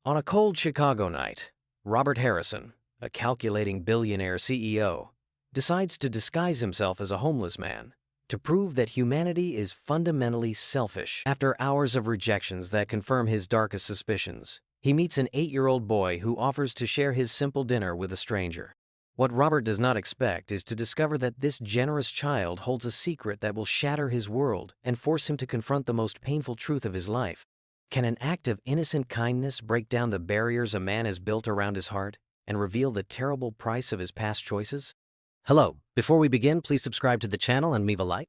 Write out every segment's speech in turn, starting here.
On a cold Chicago night, Robert Harrison, a calculating billionaire CEO, decides to disguise himself as a homeless man to prove that humanity is fundamentally selfish. After hours of rejections that confirm his darkest suspicions, he meets an 8-year-old boy who offers to share his simple dinner with a stranger. What Robert does not expect is to discover that this generous child holds a secret that will shatter his world and force him to confront the most painful truth of his life. Can an act of innocent kindness break down the barriers a man has built around his heart and reveal the terrible price of his past choices? Hello. Before we begin, please subscribe to the channel and leave a like.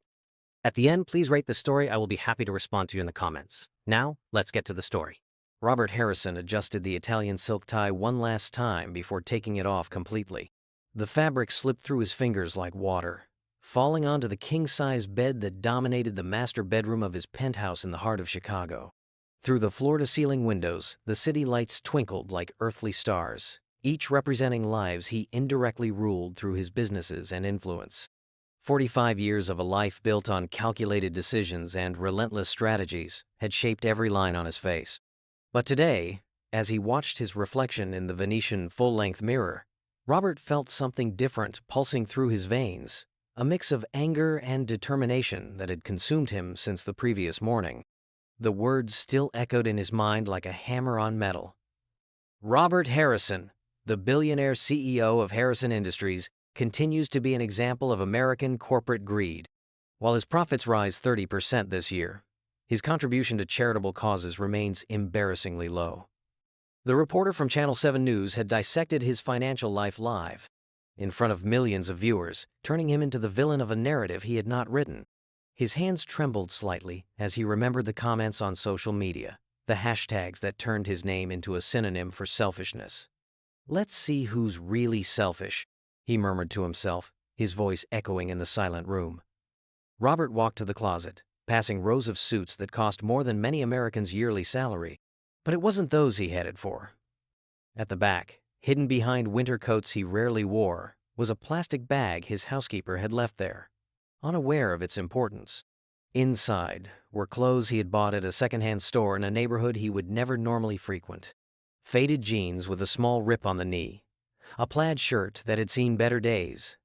At the end, please rate the story. I will be happy to respond to you in the comments. Now, let's get to the story. Robert Harrison adjusted the Italian silk tie one last time before taking it off completely. The fabric slipped through his fingers like water, falling onto the king-size bed that dominated the master bedroom of his penthouse in the heart of Chicago. Through the floor-to-ceiling windows, the city lights twinkled like earthly stars, each representing lives he indirectly ruled through his businesses and influence. 45 years of a life built on calculated decisions and relentless strategies had shaped every line on his face. But today, as he watched his reflection in the Venetian full-length mirror, Robert felt something different pulsing through his veins, a mix of anger and determination that had consumed him since the previous morning. The words still echoed in his mind like a hammer on metal. Robert Harrison, the billionaire CEO of Harrison Industries, continues to be an example of American corporate greed. While his profits rise 30% this year, his contribution to charitable causes remains embarrassingly low. The reporter from Channel 7 News had dissected his financial life live, in front of millions of viewers, turning him into the villain of a narrative he had not written. His hands trembled slightly as he remembered the comments on social media, the hashtags that turned his name into a synonym for selfishness. "Let's see who's really selfish," he murmured to himself, his voice echoing in the silent room. Robert walked to the closet, passing rows of suits that cost more than many Americans' yearly salary. But it wasn't those he headed for. At the back, hidden behind winter coats he rarely wore, was a plastic bag his housekeeper had left there, unaware of its importance. Inside were clothes he had bought at a secondhand store in a neighborhood he would never normally frequent. Faded jeans with a small rip on the knee, a plaid shirt that had seen better days,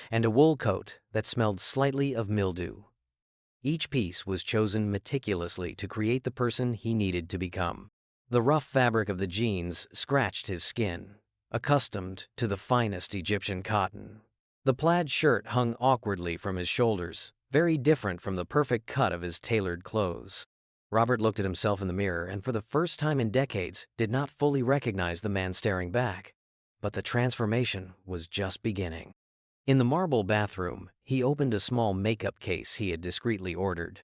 and a wool coat that smelled slightly of mildew. Each piece was chosen meticulously to create the person he needed to become. The rough fabric of the jeans scratched his skin, accustomed to the finest Egyptian cotton. The plaid shirt hung awkwardly from his shoulders, very different from the perfect cut of his tailored clothes. Robert looked at himself in the mirror and for the first time in decades did not fully recognize the man staring back. But the transformation was just beginning. In the marble bathroom, he opened a small makeup case he had discreetly ordered.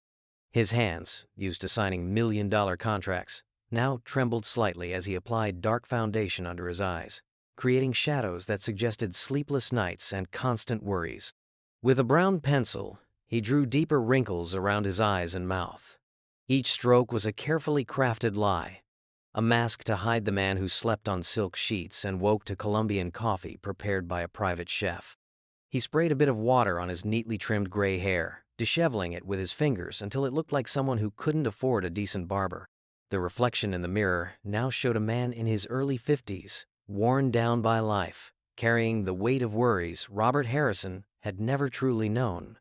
His hands, used to signing million-dollar contracts, now trembled slightly as he applied dark foundation under his eyes, creating shadows that suggested sleepless nights and constant worries. With a brown pencil, he drew deeper wrinkles around his eyes and mouth. Each stroke was a carefully crafted lie, a mask to hide the man who slept on silk sheets and woke to Colombian coffee prepared by a private chef. He sprayed a bit of water on his neatly trimmed gray hair, disheveling it with his fingers until it looked like someone who couldn't afford a decent barber. The reflection in the mirror now showed a man in his early 50s, worn down by life, carrying the weight of worries Robert Harrison had never truly known.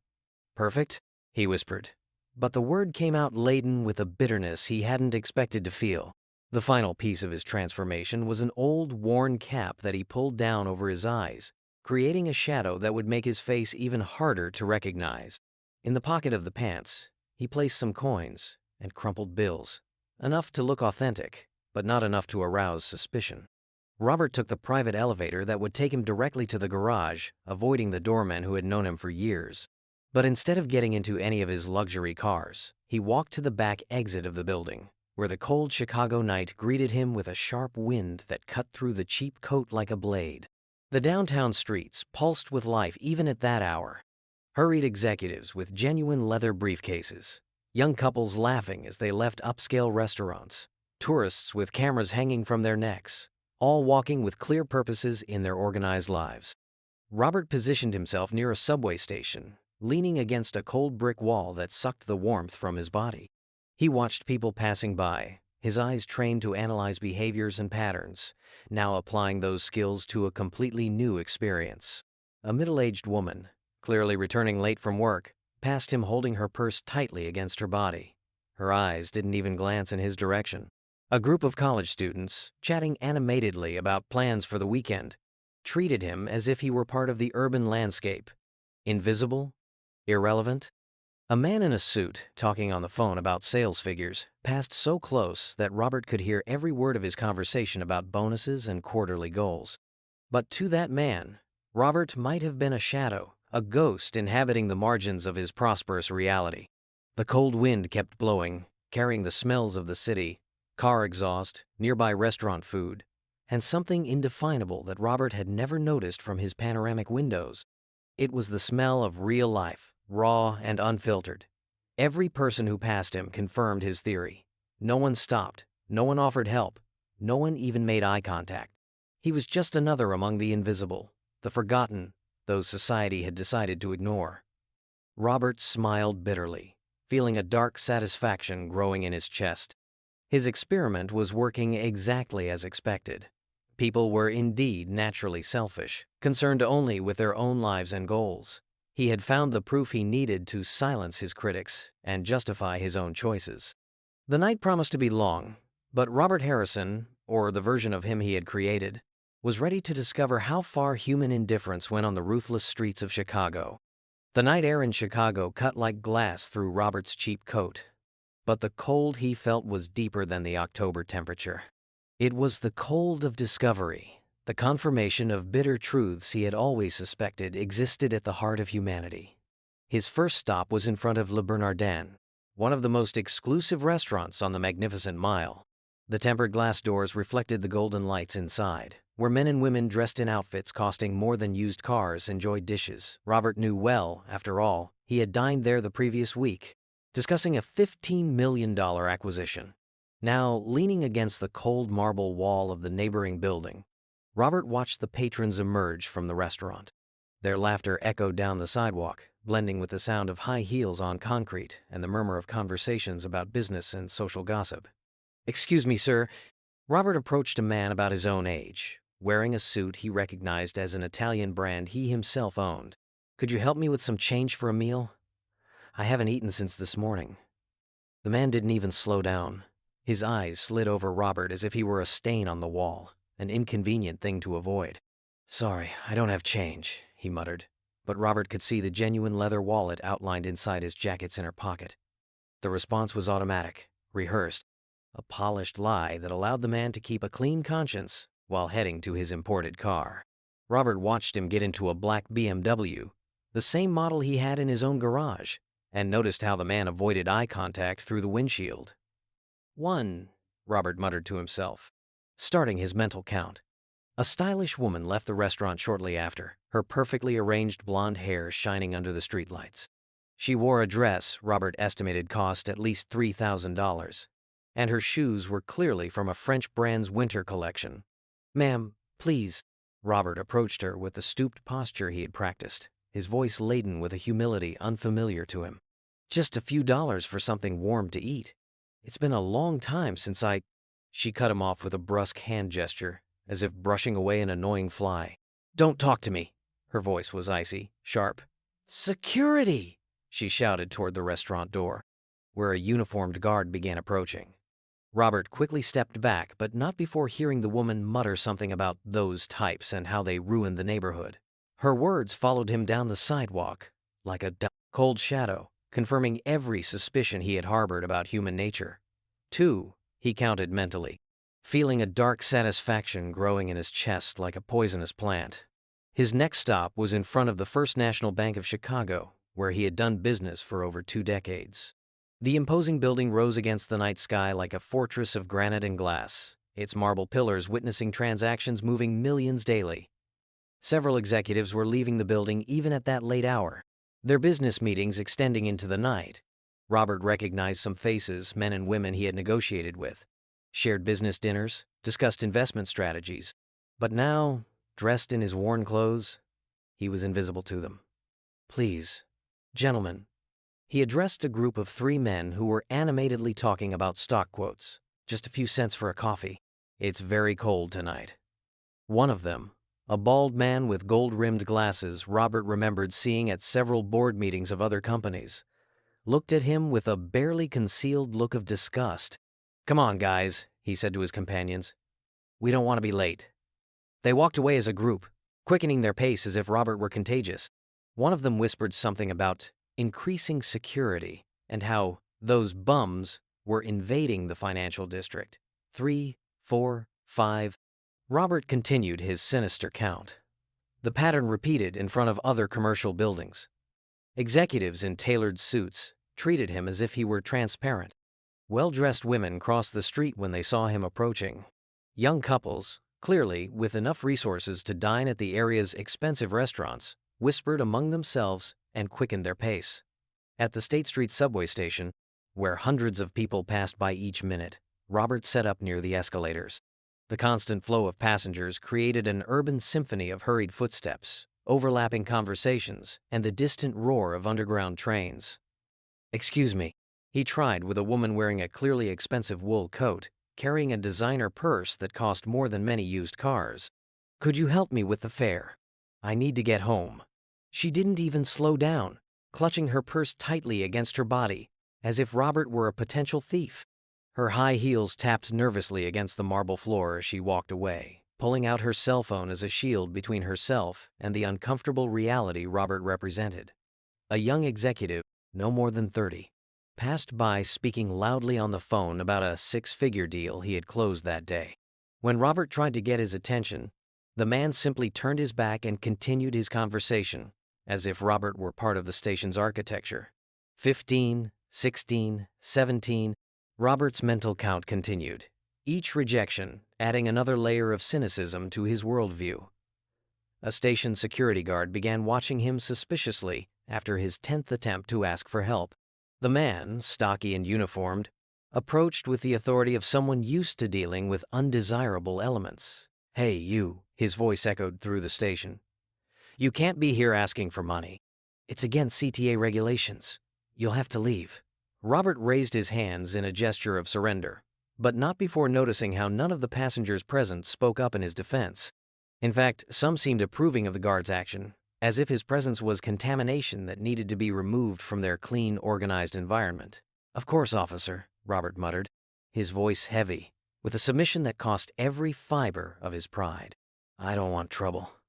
"Perfect?" he whispered. But the word came out laden with a bitterness he hadn't expected to feel. The final piece of his transformation was an old, worn cap that he pulled down over his eyes, creating a shadow that would make his face even harder to recognize. In the pocket of the pants, he placed some coins and crumpled bills. Enough to look authentic, but not enough to arouse suspicion. Robert took the private elevator that would take him directly to the garage, avoiding the doorman who had known him for years. But instead of getting into any of his luxury cars, he walked to the back exit of the building, where the cold Chicago night greeted him with a sharp wind that cut through the cheap coat like a blade. The downtown streets pulsed with life even at that hour. Hurried executives with genuine leather briefcases, young couples laughing as they left upscale restaurants, tourists with cameras hanging from their necks, all walking with clear purposes in their organized lives. Robert positioned himself near a subway station, leaning against a cold brick wall that sucked the warmth from his body. He watched people passing by, his eyes trained to analyze behaviors and patterns, now applying those skills to a completely new experience. A middle-aged woman, clearly returning late from work, passed him holding her purse tightly against her body. Her eyes didn't even glance in his direction. A group of college students, chatting animatedly about plans for the weekend, treated him as if he were part of the urban landscape. Invisible? Irrelevant? A man in a suit, talking on the phone about sales figures, passed so close that Robert could hear every word of his conversation about bonuses and quarterly goals. But to that man, Robert might have been a shadow, a ghost inhabiting the margins of his prosperous reality. The cold wind kept blowing, carrying the smells of the city, car exhaust, nearby restaurant food, and something indefinable that Robert had never noticed from his panoramic windows. It was the smell of real life, raw and unfiltered. Every person who passed him confirmed his theory. No one stopped, no one offered help, no one even made eye contact. He was just another among the invisible, the forgotten, those society had decided to ignore. Robert smiled bitterly, feeling a dark satisfaction growing in his chest. His experiment was working exactly as expected. People were indeed naturally selfish, concerned only with their own lives and goals. He had found the proof he needed to silence his critics and justify his own choices. The night promised to be long, but Robert Harrison, or the version of him he had created, was ready to discover how far human indifference went on the ruthless streets of Chicago. The night air in Chicago cut like glass through Robert's cheap coat, but the cold he felt was deeper than the October temperature. It was the cold of discovery, the confirmation of bitter truths he had always suspected existed at the heart of humanity. His first stop was in front of Le Bernardin, one of the most exclusive restaurants on the Magnificent Mile. The tempered glass doors reflected the golden lights inside, where men and women dressed in outfits costing more than used cars enjoyed dishes Robert knew well. After all, he had dined there the previous week, discussing a $15 million acquisition. Now, leaning against the cold marble wall of the neighboring building, Robert watched the patrons emerge from the restaurant. Their laughter echoed down the sidewalk, blending with the sound of high heels on concrete and the murmur of conversations about business and social gossip. "Excuse me, sir." Robert approached a man about his own age, wearing a suit he recognized as an Italian brand he himself owned. "Could you help me with some change for a meal? I haven't eaten since this morning." The man didn't even slow down. His eyes slid over Robert as if he were a stain on the wall, an inconvenient thing to avoid. "Sorry, I don't have change," he muttered, but Robert could see the genuine leather wallet outlined inside his jacket's inner pocket. The response was automatic, rehearsed, a polished lie that allowed the man to keep a clean conscience while heading to his imported car. Robert watched him get into a black BMW, the same model he had in his own garage, and noticed how the man avoided eye contact through the windshield. "One," Robert muttered to himself, starting his mental count. A stylish woman left the restaurant shortly after, her perfectly arranged blonde hair shining under the streetlights. She wore a dress Robert estimated cost at least $3,000, and her shoes were clearly from a French brand's winter collection. "Ma'am, please." Robert approached her with the stooped posture he had practiced, his voice laden with a humility unfamiliar to him. "Just a few dollars for something warm to eat. It's been a long time since I—" She cut him off with a brusque hand gesture, as if brushing away an annoying fly. "Don't talk to me." Her voice was icy, sharp. "Security!" she shouted toward the restaurant door, where a uniformed guard began approaching. Robert quickly stepped back, but not before hearing the woman mutter something about those types and how they ruined the neighborhood. Her words followed him down the sidewalk, like a cold shadow, confirming every suspicion he had harbored about human nature. 2, he counted mentally, feeling a dark satisfaction growing in his chest like a poisonous plant. His next stop was in front of the First National Bank of Chicago, where he had done business for over 2 decades. The imposing building rose against the night sky like a fortress of granite and glass, its marble pillars witnessing transactions moving millions daily. Several executives were leaving the building even at that late hour, their business meetings extending into the night. Robert recognized some faces, men and women he had negotiated with, shared business dinners, discussed investment strategies. But now, dressed in his worn clothes, he was invisible to them. "Please, gentlemen." He addressed a group of 3 men who were animatedly talking about stock quotes. Just a few cents for a coffee. It's very cold tonight." One of them, a bald man with gold-rimmed glasses Robert remembered seeing at several board meetings of other companies, looked at him with a barely concealed look of disgust. "Come on, guys," he said to his companions. "We don't want to be late." They walked away as a group, quickening their pace as if Robert were contagious. One of them whispered something about increasing security and how those bums were invading the financial district. 3, 4, 5. Robert continued his sinister count. The pattern repeated in front of other commercial buildings. Executives in tailored suits treated him as if he were transparent. Well-dressed women crossed the street when they saw him approaching. Young couples, clearly with enough resources to dine at the area's expensive restaurants, whispered among themselves and quickened their pace. At the State Street subway station, where hundreds of people passed by each minute, Robert set up near the escalators. The constant flow of passengers created an urban symphony of hurried footsteps, overlapping conversations, and the distant roar of underground trains. "Excuse me," he tried with a woman wearing a clearly expensive wool coat, carrying a designer purse that cost more than many used cars. "Could you help me with the fare? I need to get home." She didn't even slow down, clutching her purse tightly against her body, as if Robert were a potential thief. Her high heels tapped nervously against the marble floor as she walked away, pulling out her cell phone as a shield between herself and the uncomfortable reality Robert represented. A young executive, no more than 30, passed by speaking loudly on the phone about a six-figure deal he had closed that day. When Robert tried to get his attention, the man simply turned his back and continued his conversation, as if Robert were part of the station's architecture. 15, 16, 17. Robert's mental count continued, each rejection adding another layer of cynicism to his worldview. A station security guard began watching him suspiciously after his 10th attempt to ask for help. The man, stocky and uniformed, approached with the authority of someone used to dealing with undesirable elements. "Hey, you," his voice echoed through the station. "You can't be here asking for money. It's against CTA regulations. You'll have to leave." Robert raised his hands in a gesture of surrender, but not before noticing how none of the passengers present spoke up in his defense. In fact, some seemed approving of the guard's action, as if his presence was contamination that needed to be removed from their clean, organized environment. "Of course, officer," Robert muttered, his voice heavy, with a submission that cost every fiber of his pride. "I don't want trouble."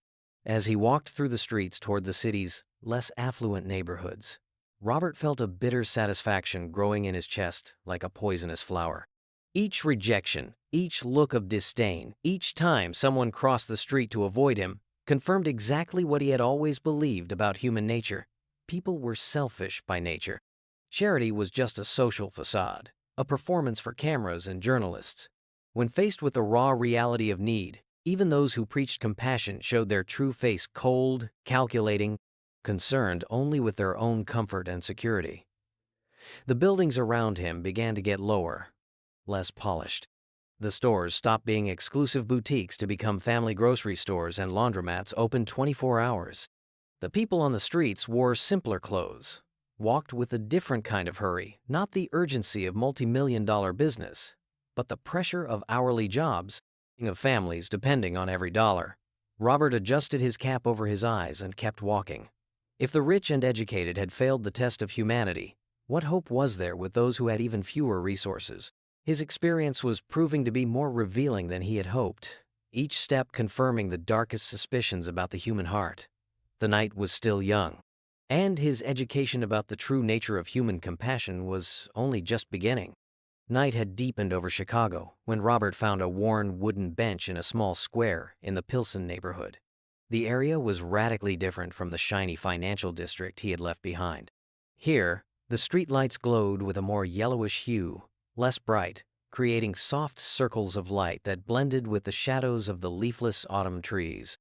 As he walked through the streets toward the city's less affluent neighborhoods, Robert felt a bitter satisfaction growing in his chest like a poisonous flower. Each rejection, each look of disdain, each time someone crossed the street to avoid him, confirmed exactly what he had always believed about human nature. People were selfish by nature. Charity was just a social facade, a performance for cameras and journalists. When faced with the raw reality of need, even those who preached compassion showed their true face cold, calculating, concerned only with their own comfort and security. The buildings around him began to get lower, less polished. The stores stopped being exclusive boutiques to become family grocery stores and laundromats open 24 hours. The people on the streets wore simpler clothes, walked with a different kind of hurry, not the urgency of multi-million-dollar business, but the pressure of hourly jobs, of families depending on every dollar. Robert adjusted his cap over his eyes and kept walking. If the rich and educated had failed the test of humanity, what hope was there with those who had even fewer resources? His experience was proving to be more revealing than he had hoped, each step confirming the darkest suspicions about the human heart. The night was still young, and his education about the true nature of human compassion was only just beginning. Night had deepened over Chicago when Robert found a worn wooden bench in a small square in the Pilsen neighborhood. The area was radically different from the shiny financial district he had left behind. Here, the streetlights glowed with a more yellowish hue, less bright, creating soft circles of light that blended with the shadows of the leafless autumn trees.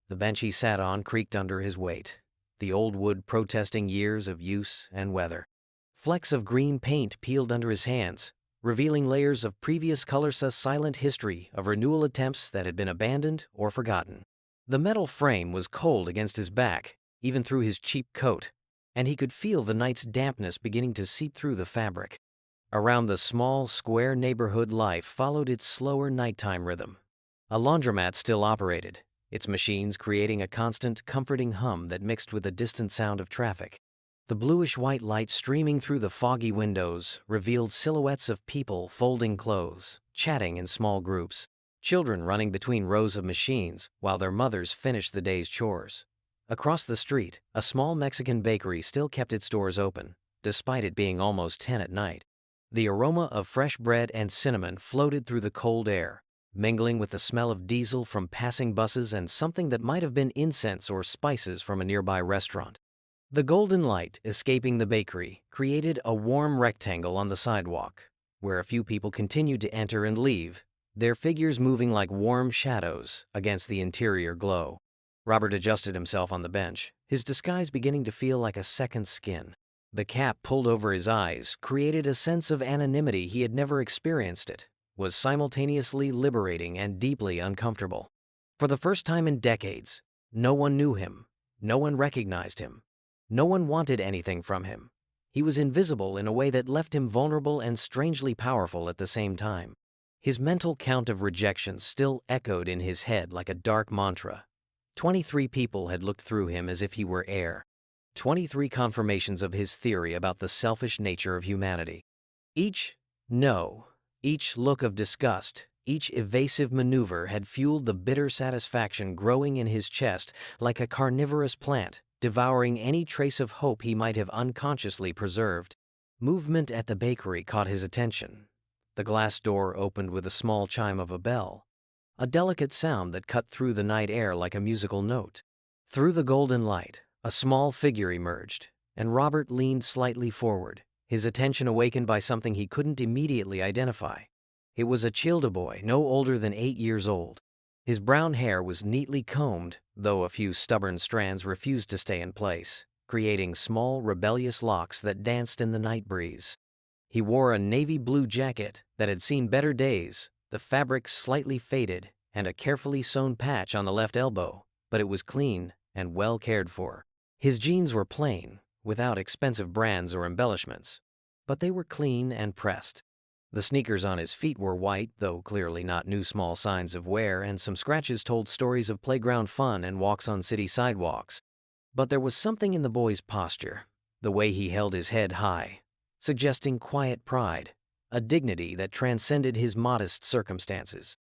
The bench he sat on creaked under his weight, the old wood protesting years of use and weather. Flecks of green paint peeled under his hands, revealing layers of previous color's silent history of renewal attempts that had been abandoned or forgotten. The metal frame was cold against his back, even through his cheap coat, and he could feel the night's dampness beginning to seep through the fabric. Around the small, square neighborhood, life followed its slower nighttime rhythm. A laundromat still operated, its machines creating a constant, comforting hum that mixed with the distant sound of traffic. The bluish-white light streaming through the foggy windows revealed silhouettes of people folding clothes, chatting in small groups, children running between rows of machines while their mothers finished the day's chores. Across the street, a small Mexican bakery still kept its doors open, despite it being almost 10 at night. The aroma of fresh bread and cinnamon floated through the cold air, mingling with the smell of diesel from passing buses and something that might have been incense or spices from a nearby restaurant. The golden light escaping the bakery created a warm rectangle on the sidewalk, where a few people continued to enter and leave, their figures moving like warm shadows against the interior glow. Robert adjusted himself on the bench, his disguise beginning to feel like a second skin. The cap pulled over his eyes created a sense of anonymity he had never experienced. It was simultaneously liberating and deeply uncomfortable. For the first time in decades, no one knew him, no one recognized him, no one wanted anything from him. He was invisible in a way that left him vulnerable and strangely powerful at the same time. His mental count of rejections still echoed in his head like a dark mantra. 23 people had looked through him as if he were air. 23 confirmations of his theory about the selfish nature of humanity. Each no, each look of disgust, each evasive maneuver had fueled the bitter satisfaction growing in his chest like a carnivorous plant, devouring any trace of hope he might have unconsciously preserved. Movement at the bakery caught his attention. The glass door opened with a small chime of a bell, a delicate sound that cut through the night air like a musical note. Through the golden light, a small figure emerged, and Robert leaned slightly forward, his attention awakened by something he couldn't immediately identify. It was a Childa boy, no older than 8 years old. His brown hair was neatly combed, though a few stubborn strands refused to stay in place, creating small, rebellious locks that danced in the night breeze. He wore a navy blue jacket that had seen better days, the fabric slightly faded, and a carefully sewn patch on the left elbow, but it was clean and well cared for. His jeans were plain, without expensive brands or embellishments, but they were clean and pressed. The sneakers on his feet were white, though clearly not new. Small signs of wear and some scratches told stories of playground fun and walks on city sidewalks. But there was something in the boy's posture, the way he held his head high, suggesting quiet pride, a dignity that transcended his modest circumstances.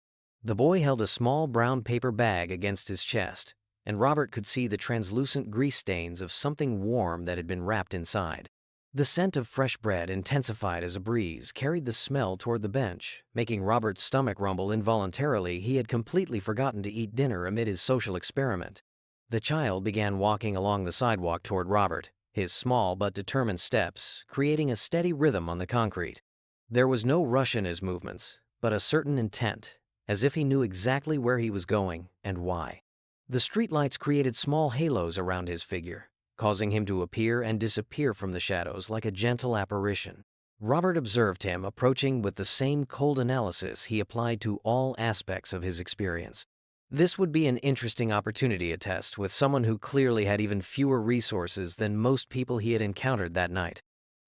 The boy held a small brown paper bag against his chest, and Robert could see the translucent grease stains of something warm that had been wrapped inside. The scent of fresh bread intensified as a breeze carried the smell toward the bench, making Robert's stomach rumble involuntarily. He had completely forgotten to eat dinner amid his social experiment. The child began walking along the sidewalk toward Robert, his small but determined steps creating a steady rhythm on the concrete. There was no rush in his movements, but a certain intent, as if he knew exactly where he was going and why. The streetlights created small halos around his figure, causing him to appear and disappear from the shadows like a gentle apparition. Robert observed him approaching with the same cold analysis he applied to all aspects of his experience. This would be an interesting opportunity to test with someone who clearly had even fewer resources than most people he had encountered that night.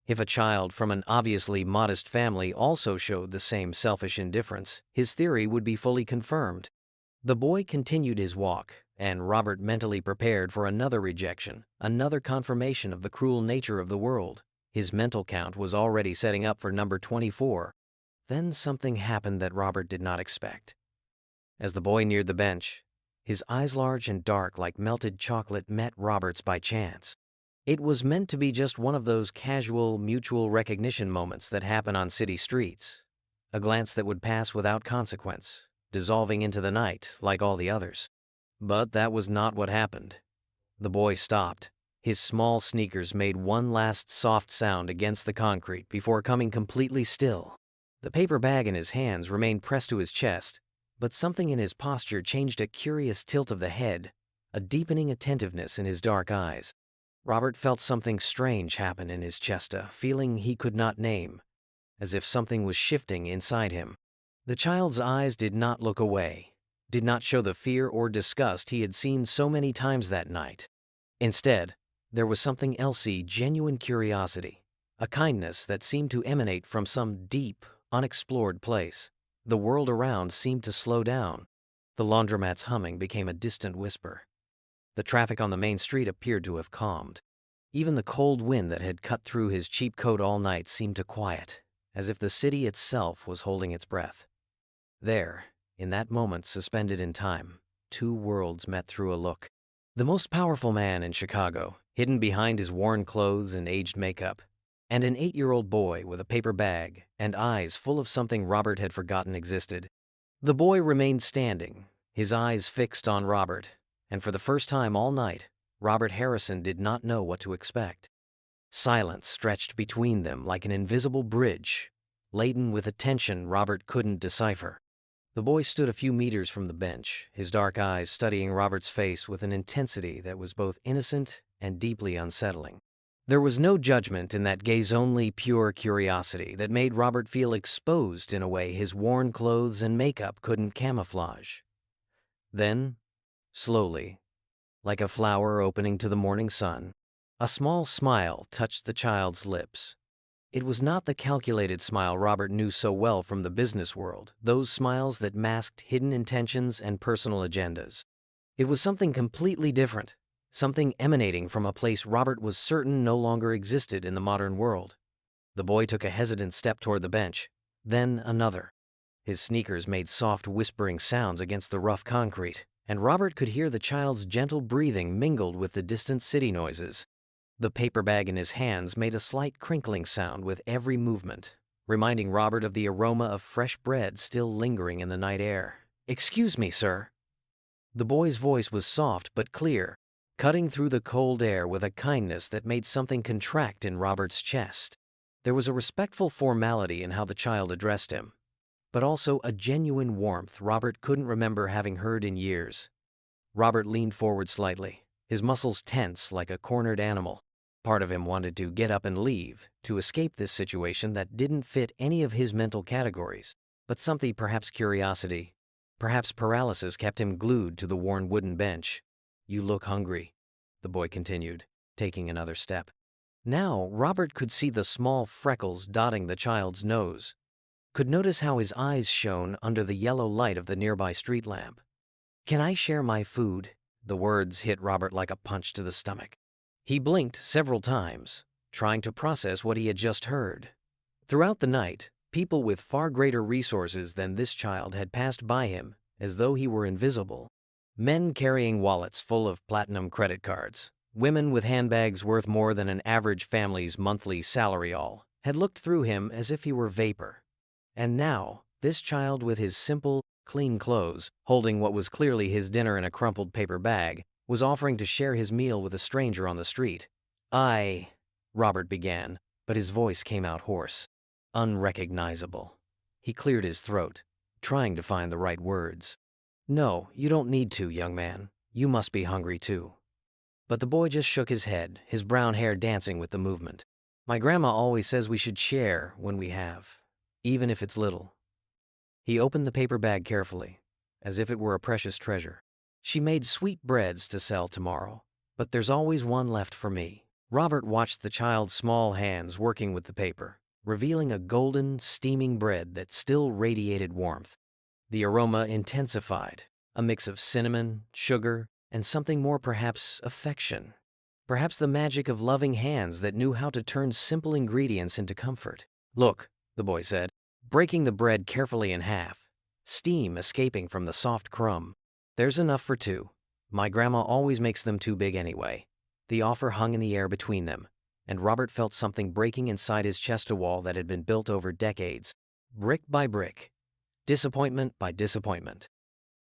If a child from an obviously modest family also showed the same selfish indifference, his theory would be fully confirmed. The boy continued his walk, and Robert mentally prepared for another rejection, another confirmation of the cruel nature of the world. His mental count was already setting up for number 24. Then something happened that Robert did not expect. As the boy neared the bench, his eyes large and dark like melted chocolate met Robert's by chance. It was meant to be just one of those casual, mutual recognition moments that happen on city streets. A glance that would pass without consequence, dissolving into the night like all the others. But that was not what happened. The boy stopped. His small sneakers made one last soft sound against the concrete before coming completely still. The paper bag in his hands remained pressed to his chest, but something in his posture changed. A curious tilt of the head, a deepening attentiveness in his dark eyes. Robert felt something strange happen in his chest, a feeling he could not name, as if something was shifting inside him. The child's eyes did not look away, did not show the fear or disgust he had seen so many times that night. Instead, there was something else, genuine curiosity, a kindness that seemed to emanate from some deep, unexplored place. The world around seemed to slow down. The laundromat's humming became a distant whisper. The traffic on the main street appeared to have calmed. Even the cold wind that had cut through his cheap coat all night seemed to quiet, as if the city itself was holding its breath. There, in that moment suspended in time, two worlds met through a look. The most powerful man in Chicago, hidden behind his worn clothes and aged makeup, and an 8-year-old boy with a paper bag and eyes full of something Robert had forgotten existed. The boy remained standing, his eyes fixed on Robert, and for the first time all night, Robert Harrison did not know what to expect. Silence stretched between them like an invisible bridge, laden with a tension Robert couldn't decipher. The boy stood a few meters from the bench, his dark eyes studying Robert's face with an intensity that was both innocent and deeply unsettling. There was no judgment in that gaze, only pure curiosity that made Robert feel exposed in a way his worn clothes and makeup couldn't camouflage. Then, slowly, like a flower opening to the morning sun, a small smile touched the child's lips. It was not the calculated smile Robert knew so well from the business world, those smiles that masked hidden intentions and personal agendas. It was something completely different, something emanating from a place Robert was certain no longer existed in the modern world. The boy took a hesitant step toward the bench, then another. His sneakers made soft whispering sounds against the rough concrete, and Robert could hear the child's gentle breathing mingled with the distant city noises. The paper bag in his hands made a slight crinkling sound with every movement, reminding Robert of the aroma of fresh bread still lingering in the night air. "Excuse me, sir." The boy's voice was soft but clear, cutting through the cold air with a kindness that made something contract in Robert's chest. There was a respectful formality in how the child addressed him, but also a genuine warmth Robert couldn't remember having heard in years. Robert leaned forward slightly, his muscles tense like a cornered animal. Part of him wanted to get up and leave, to escape this situation that didn't fit any of his mental categories, but something, perhaps curiosity, perhaps paralysis, kept him glued to the worn wooden bench. "You look hungry," the boy continued, taking another step. Now Robert could see the small freckles dotting the child's nose, could notice how his eyes shone under the yellow light of the nearby street lamp. "Can I share my food?" The words hit Robert like a punch to the stomach. He blinked several times, trying to process what he had just heard. Throughout the night, people with far greater resources than this child had passed by him as though he were invisible. Men carrying wallets full of platinum credit cards, women with handbags worth more than an average family's monthly salary all, had looked through him as if he were vapor. And now, this child with his simple, clean clothes, holding what was clearly his dinner in a crumpled paper bag, was offering to share his meal with a stranger on the street. Robert began, but his voice came out hoarse, unrecognizable. He cleared his throat, trying to find the right words. "No, you don't need to, young man. You must be hungry too." But the boy just shook his head, his brown hair dancing with the movement. "My grandma always says we should share when we have, even if it's little." He opened the paper bag carefully, as if it were a precious treasure. "She made sweet breads to sell tomorrow, but there's always one left for me." Robert watched the child's small hands working with the paper, revealing a golden, steaming bread that still radiated warmth. The aroma intensified, a mix of cinnamon, sugar, and something more, perhaps affection. Perhaps the magic of loving hands that knew how to turn simple ingredients into comfort. "Look," the boy said, breaking the bread carefully in half, steam escaping from the soft crumb. "There's enough for two. My grandma always makes them too big anyway." The offer hung in the air between them, and Robert felt something breaking inside his chest, a wall that had been built over decades, brick by brick, disappointment by disappointment.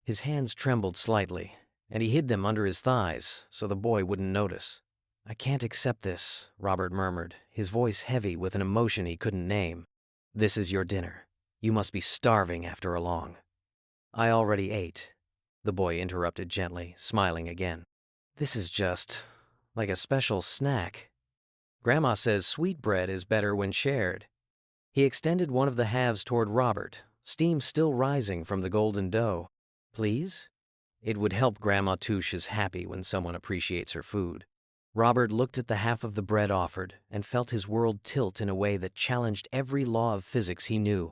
His hands trembled slightly, and he hid them under his thighs so the boy wouldn't notice. "I can't accept this," Robert murmured, his voice heavy with an emotion he couldn't name. "This is your dinner. You must be starving after a long." "I already ate," the boy interrupted gently, smiling again. "This is just like a special snack. Grandma says sweet bread is better when shared." He extended one of the halves toward Robert, steam still rising from the golden dough. "Please?" It would help Grandma Touche is happy when someone appreciates her food. Robert looked at the half of the bread offered and felt his world tilt in a way that challenged every law of physics he knew.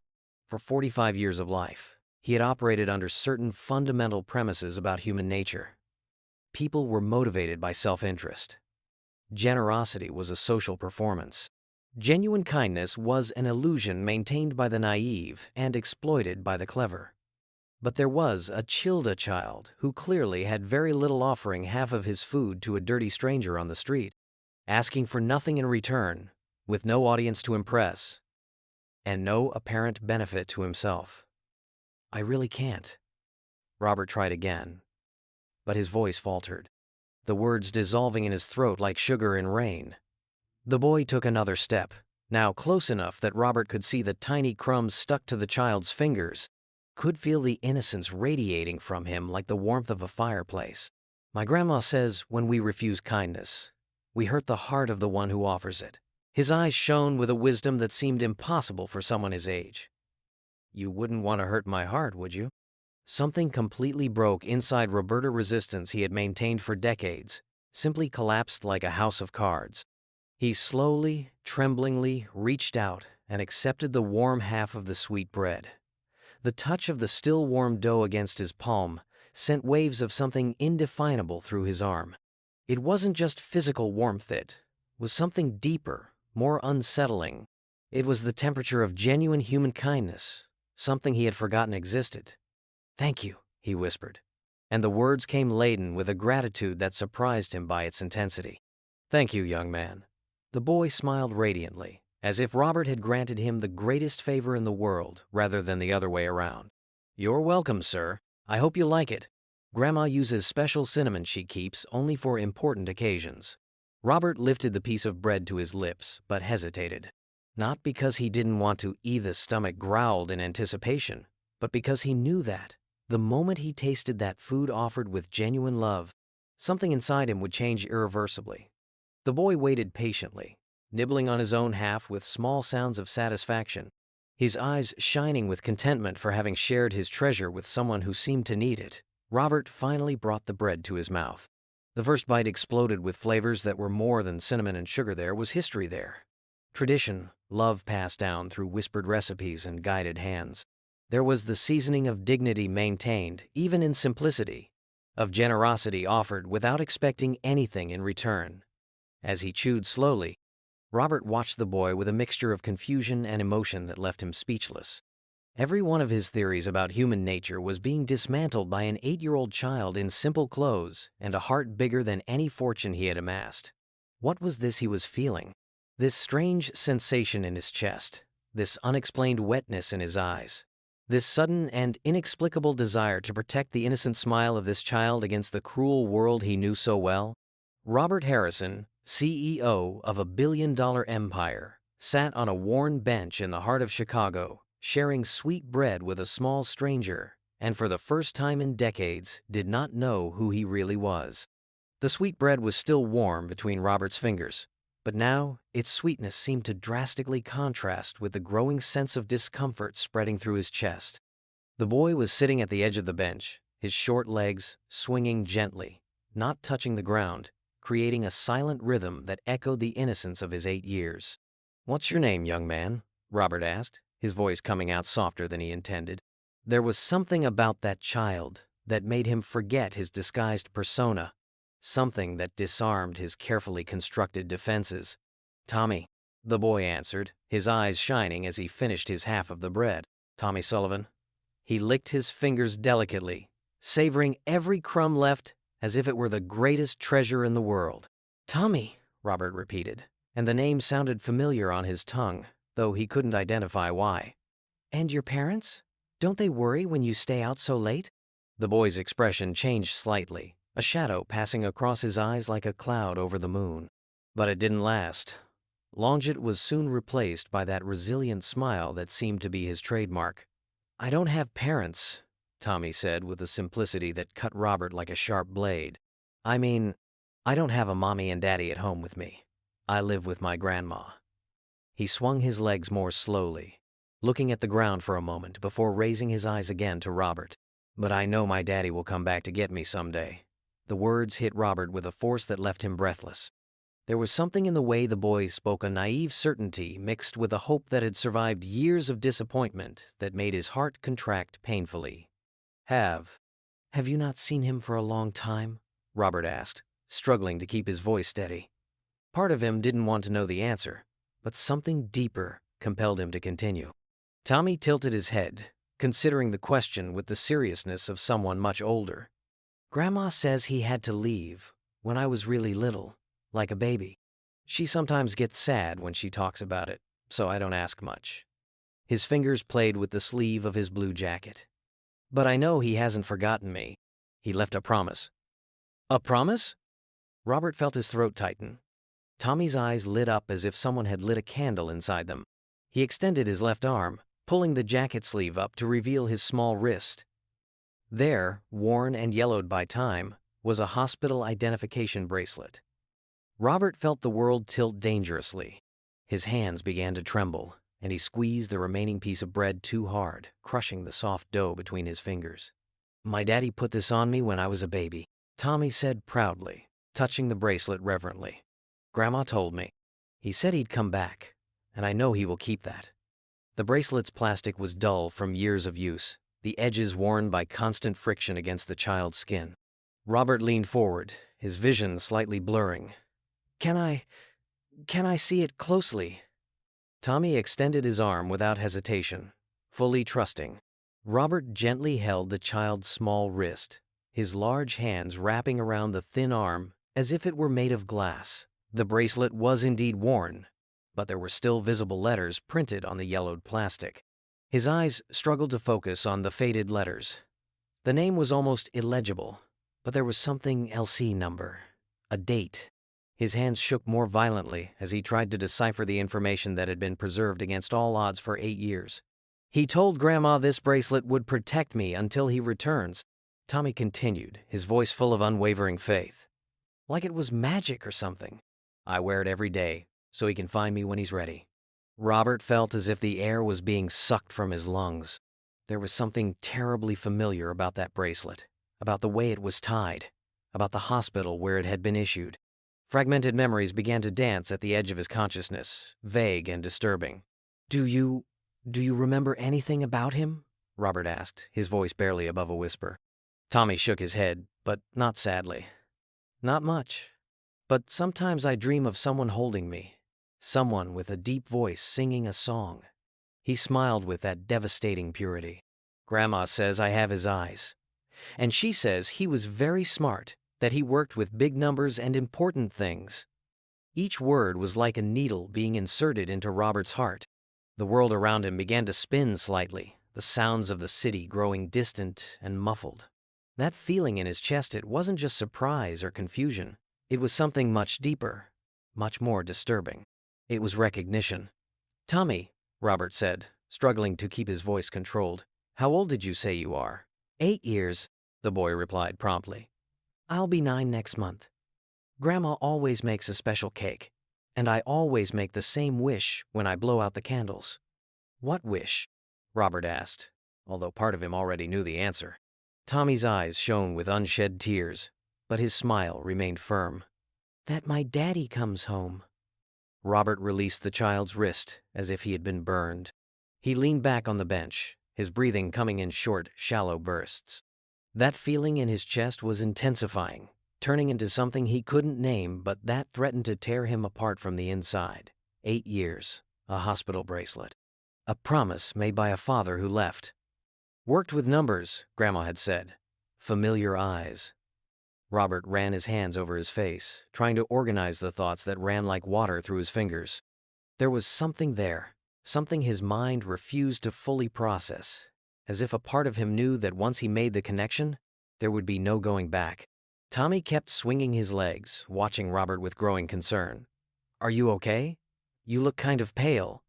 For 45 years of life, he had operated under certain fundamental premises about human nature. People were motivated by self-interest. Generosity was a social performance. Genuine kindness was an illusion maintained by the naive and exploited by the clever. But there was a Childa child who clearly had very little, offering half of his food to a dirty stranger on the street, asking for nothing in return, with no audience to impress, and no apparent benefit to himself. "I really can't." Robert tried again, but his voice faltered, the words dissolving in his throat like sugar in rain. The boy took another step, now close enough that Robert could see the tiny crumbs stuck to the child's fingers, could feel the innocence radiating from him like the warmth of a fireplace. "My grandma says when we refuse kindness, we hurt the heart of the one who offers it." His eyes shone with a wisdom that seemed impossible for someone his age. "You wouldn't want to hurt my heart, would you?" Something completely broke inside Roberta. Resistance he had maintained for decades simply collapsed like a house of cards. He slowly, tremblingly reached out and accepted the warm half of the sweet bread. The touch of the still warm dough against his palm sent waves of something indefinable through his arm. It wasn't just physical warmth, it was something deeper, more unsettling. It was the temperature of genuine human kindness, something he had forgotten existed. "Thank you," he whispered, and the words came laden with a gratitude that surprised him by its intensity. "Thank you, young man." The boy smiled radiantly, as if Robert had granted him the greatest favor in the world rather than the other way around. "You're welcome, sir. I hope you like it. Grandma uses special cinnamon she keeps only for important occasions." Robert lifted the piece of bread to his lips, but hesitated. Not because he didn't want to eat. His stomach growled in anticipation, but because he knew that, the moment he tasted that food offered with genuine love, something inside him would change irreversibly. The boy waited patiently, nibbling on his own half with small sounds of satisfaction, his eyes shining with contentment for having shared his treasure with someone who seemed to need it. Robert finally brought the bread to his mouth. The first bite exploded with flavors that were more than cinnamon and sugar. There was history there. Tradition, love passed down through whispered recipes and guided hands. There was the seasoning of dignity maintained, even in simplicity, of generosity offered without expecting anything in return. As he chewed slowly, Robert watched the boy with a mixture of confusion and emotion that left him speechless. Every one of his theories about human nature was being dismantled by an 8-year-old child in simple clothes and a heart bigger than any fortune he had amassed. What was this he was feeling? This strange sensation in his chest, this unexplained wetness in his eyes, this sudden and inexplicable desire to protect the innocent smile of this child against the cruel world he knew so well. Robert Harrison, CEO of a billion-dollar empire, sat on a worn bench in the heart of Chicago, sharing sweet bread with a small stranger, and for the first time in decades did not know who he really was. The sweet bread was still warm between Robert's fingers, but now its sweetness seemed to drastically contrast with the growing sense of discomfort spreading through his chest. The boy was sitting at the edge of the bench, his short legs swinging gently, not touching the ground, creating a silent rhythm that echoed the innocence of his 8 years. "What's your name, young man?" Robert asked, his voice coming out softer than he intended. There was something about that child that made him forget his disguised persona, something that disarmed his carefully constructed defenses. "Tommy," the boy answered, his eyes shining as he finished his half of the bread. "Tommy Sullivan." He licked his fingers delicately, savoring every crumb left as if it were the greatest treasure in the world. "Tommy," Robert repeated, and the name sounded familiar on his tongue, though he couldn't identify why. "And your parents? Don't they worry when you stay out so late?" The boy's expression changed slightly, a shadow passing across his eyes like a cloud over the moon. But it didn't last. Longit was soon replaced by that resilient smile that seemed to be his trademark. "I don't have parents," Tommy said with a simplicity that cut Robert like a sharp blade. I mean, I don't have a mommy and daddy at home with me. I live with my grandma." He swung his legs more slowly, looking at the ground for a moment before raising his eyes again to Robert. "But I know my daddy will come back to get me someday." The words hit Robert with a force that left him breathless. There was something in the way the boy spoke, a naive certainty mixed with a hope that had survived years of disappointment that made his heart contract painfully. Have you not seen him for a long time? Robert asked, struggling to keep his voice steady. Part of him didn't want to know the answer, but something deeper compelled him to continue. Tommy tilted his head, considering the question with the seriousness of someone much older. Grandma says he had to leave when I was really little, like a baby. She sometimes gets sad when she talks about it, so I don't ask much. His fingers played with the sleeve of his blue jacket. But I know he hasn't forgotten me. He left a promise. A promise? Robert felt his throat tighten. Tommy's eyes lit up as if someone had lit a candle inside them. He extended his left arm, pulling the jacket sleeve up to reveal his small wrist. There, worn and yellowed by time, was a hospital identification bracelet. Robert felt the world tilt dangerously. His hands began to tremble, and he squeezed the remaining piece of bread too hard, crushing the soft dough between his fingers. My daddy put this on me when I was a baby, Tommy said proudly, touching the bracelet reverently. Grandma told me. He said he'd come back, and I know he will keep that. The bracelet's plastic was dull from years of use, the edges worn by constant friction against the child's skin. Robert leaned forward, his vision slightly blurring. Can I see it closely? Tommy extended his arm without hesitation, fully trusting. Robert gently held the child's small wrist, his large hands wrapping around the thin arm as if it were made of glass. The bracelet was indeed worn, but there were still visible letters printed on the yellowed plastic. His eyes struggled to focus on the faded letters. The name was almost illegible, but there was something LC number, a date. His hands shook more violently as he tried to decipher the information that had been preserved against all odds for 8 years. He told Grandma this bracelet would protect me until he returns. Tommy continued, his voice full of unwavering faith. Like it was magic or something. I wear it every day, so he can find me when he's ready. Robert felt as if the air was being sucked from his lungs. There was something terribly familiar about that bracelet, about the way it was tied, about the hospital where it had been issued. Fragmented memories began to dance at the edge of his consciousness, vague and disturbing. Do you remember anything about him? Robert asked, his voice barely above a whisper. Tommy shook his head, but not sadly. Not much. But sometimes I dream of someone holding me, someone with a deep voice singing a song. He smiled with that devastating purity. Grandma says I have his eyes. And she says he was very smart, that he worked with big numbers and important things. Each word was like a needle being inserted into Robert's heart. The world around him began to spin slightly, the sounds of the city growing distant and muffled. That feeling in his chest, it wasn't just surprise or confusion. It was something much deeper, much more disturbing. It was recognition. Tommy, Robert said, struggling to keep his voice controlled. How old did you say you are? 8 years, the boy replied promptly. I'll be 9 next month. Grandma always makes a special cake, and I always make the same wish when I blow out the candles. What wish? Robert asked, although part of him already knew the answer. Tommy's eyes shone with unshed tears, but his smile remained firm. That my daddy comes home. Robert released the child's wrist as if he had been burned. He leaned back on the bench, his breathing coming in short, shallow bursts. That feeling in his chest was intensifying, turning into something he couldn't name, but that threatened to tear him apart from the inside. 8 years, a hospital bracelet. A promise made by a father who left. Worked with numbers, Grandma had said. Familiar eyes. Robert ran his hands over his face, trying to organize the thoughts that ran like water through his fingers. There was something there, something his mind refused to fully process, as if a part of him knew that once he made the connection, there would be no going back. Tommy kept swinging his legs, watching Robert with growing concern. Are you okay? You look kind of pale.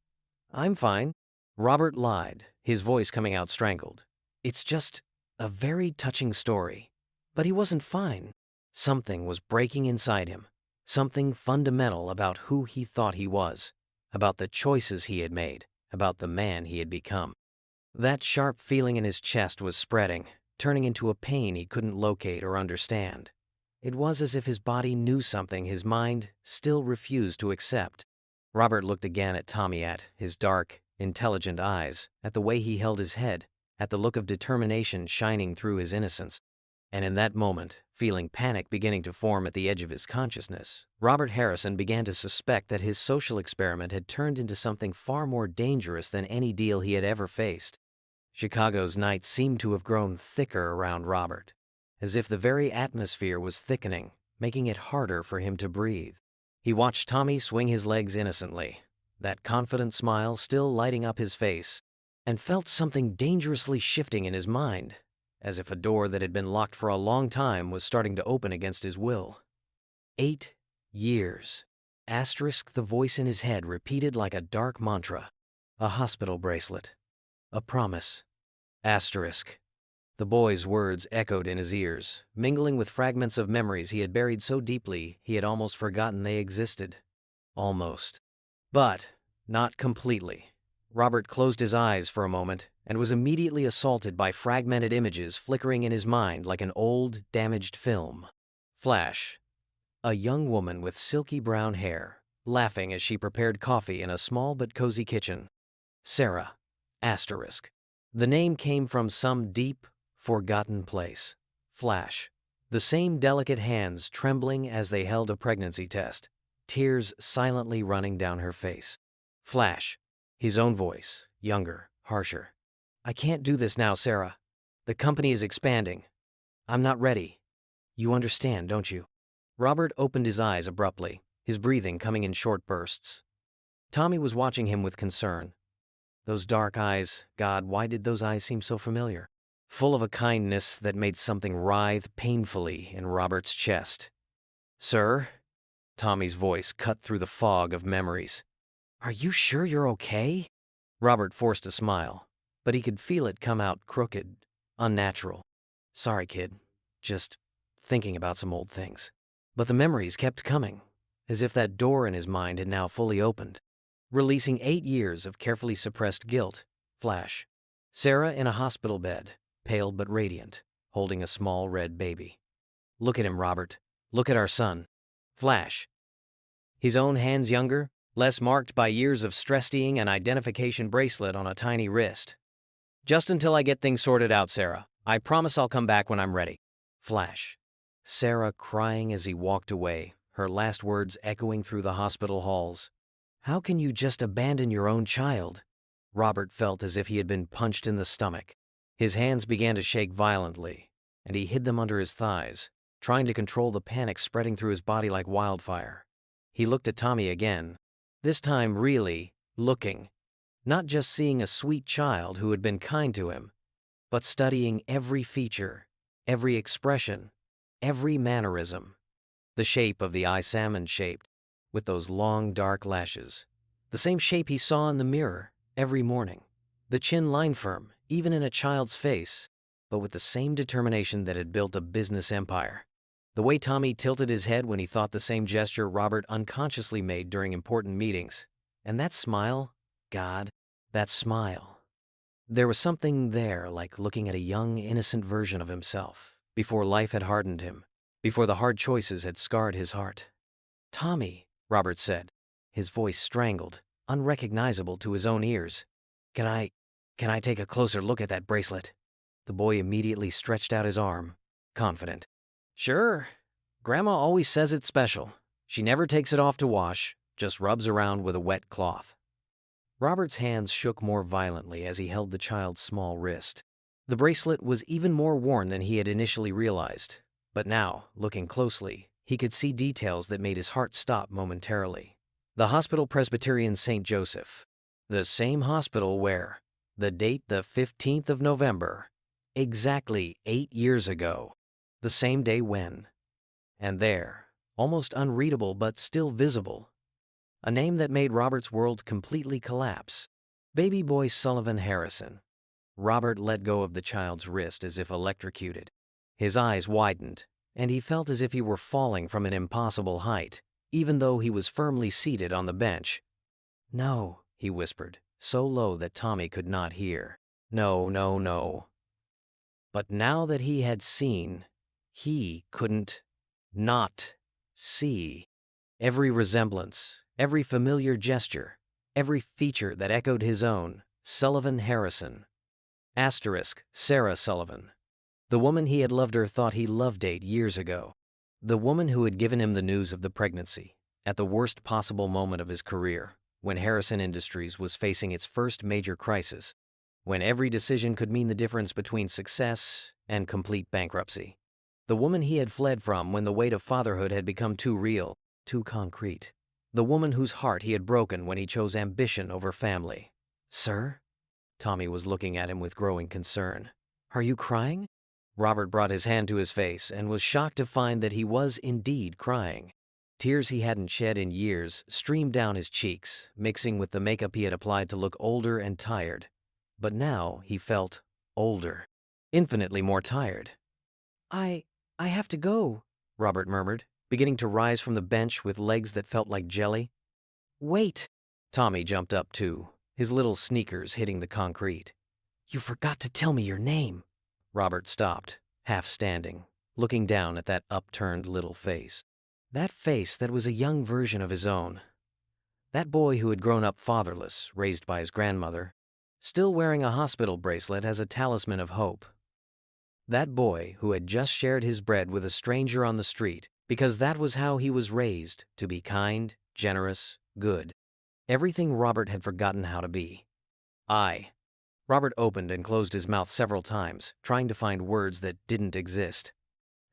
I'm fine. Robert lied, his voice coming out strangled. It's just a very touching story. But he wasn't fine. Something was breaking inside him, something fundamental about who he thought he was, about the choices he had made, about the man he had become. That sharp feeling in his chest was spreading, turning into a pain he couldn't locate or understand. It was as if his body knew something his mind still refused to accept. Robert looked again at Tommy, at his dark, intelligent eyes, at the way he held his head, at the look of determination shining through his innocence. And in that moment, feeling panic beginning to form at the edge of his consciousness, Robert Harrison began to suspect that his social experiment had turned into something far more dangerous than any deal he had ever faced. Chicago's night seemed to have grown thicker around Robert, as if the very atmosphere was thickening, making it harder for him to breathe. He watched Tommy swing his legs innocently, that confident smile still lighting up his face, and felt something dangerously shifting in his mind, as if a door that had been locked for a long time was starting to open against his will. 8 years. Asterisk, the voice in his head repeated like a dark mantra. A hospital bracelet. A promise. Asterisk. The boy's words echoed in his ears, mingling with fragments of memories he had buried so deeply he had almost forgotten they existed. Almost. But not completely. Robert closed his eyes for a moment and was immediately assaulted by fragmented images flickering in his mind like an old, damaged film. Flash. A young woman with silky brown hair, laughing as she prepared coffee in a small but cozy kitchen. Sarah. Asterisk. The name came from some deep, forgotten place. Flash. The same delicate hands trembling as they held a pregnancy test, tears silently running down her face. Flash. His own voice, younger, harsher. I can't do this now, Sarah. The company is expanding. I'm not ready. You understand, don't you? Robert opened his eyes abruptly, his breathing coming in short bursts. Tommy was watching him with concern. Those dark eyes, God, why did those eyes seem so familiar? Full of a kindness that made something writhe painfully in Robert's chest. Sir? Tommy's voice cut through the fog of memories. Are you sure you're okay? Robert forced a smile, but he could feel it come out crooked, unnatural. Sorry, kid. Just thinking about some old things. But the memories kept coming, as if that door in his mind had now fully opened, releasing 8 years of carefully suppressed guilt. Flash. Sarah in a hospital bed, pale but radiant, holding a small red baby. Look at him, Robert. Look at our son. Flash. His own hands younger, less marked by years of stress-eating and identification bracelet on a tiny wrist. Just until I get things sorted out, Sarah. I promise I'll come back when I'm ready. Flash. Sarah crying as he walked away, her last words echoing through the hospital halls. How can you just abandon your own child? Robert felt as if he had been punched in the stomach. His hands began to shake violently, and he hid them under his thighs, trying to control the panic spreading through his body like wildfire. He looked at Tommy again, this time really looking, not just seeing a sweet child who had been kind to him, but studying every feature, every expression, every mannerism. The shape of the eye salmon-shaped, with those long dark lashes. The same shape he saw in the mirror every morning. The chin line firm, even in a child's face, but with the same determination that had built a business empire. The way Tommy tilted his head when he thought the same gesture Robert unconsciously made during important meetings. And that smile, God, that smile. There was something there like looking at a young, innocent version of himself, before life had hardened him, before the hard choices had scarred his heart. Tommy, Robert said, his voice strangled, unrecognizable to his own ears. Can I take a closer look at that bracelet? The boy immediately stretched out his arm, confident. Sure. Grandma always says it's special. She never takes it off to wash, just rubs around with a wet cloth. Robert's hands shook more violently as he held the child's small wrist. The bracelet was even more worn than he had initially realized, but now, looking closely, he could see details that made his heart stop momentarily. The Hospital Presbyterian St. Joseph. The same hospital where, the date the 15th of November, exactly 8 years ago, the same day when, and there, almost unreadable but still visible, a name that made Robert's world completely collapse. Baby boy Sullivan Harrison. Robert let go of the child's wrist as if electrocuted. His eyes widened, and he felt as if he were falling from an impossible height, even though he was firmly seated on the bench. No, he whispered, so low that Tommy could not hear. No, no, no. But now that he had seen, he couldn't not see. Every resemblance, every familiar gesture, every feature that echoed his own, Sullivan Harrison. Asterisk, Sarah Sullivan. The woman he had loved or thought he loved 8 years ago. The woman who had given him the news of the pregnancy, at the worst possible moment of his career, when Harrison Industries was facing its first major crisis, when every decision could mean the difference between success and complete bankruptcy. The woman he had fled from when the weight of fatherhood had become too real, too concrete. The woman whose heart he had broken when he chose ambition over family. "Sir?" Tommy was looking at him with growing concern. "Are you crying?" Robert brought his hand to his face and was shocked to find that he was indeed crying. Tears he hadn't shed in years streamed down his cheeks, mixing with the makeup he had applied to look older and tired. But now he felt older, infinitely more tired. I have to go," Robert murmured, beginning to rise from the bench with legs that felt like jelly. "Wait!" Tommy jumped up too, his little sneakers hitting the concrete. "You forgot to tell me your name." Robert stopped, half standing, looking down at that upturned little face. That face that was a young version of his own. That boy who had grown up fatherless, raised by his grandmother, still wearing a hospital bracelet as a talisman of hope. That boy who had just shared his bread with a stranger on the street because that was how he was raised, to be kind, generous, good. Everything Robert had forgotten how to be. Robert opened and closed his mouth several times, trying to find words that didn't exist.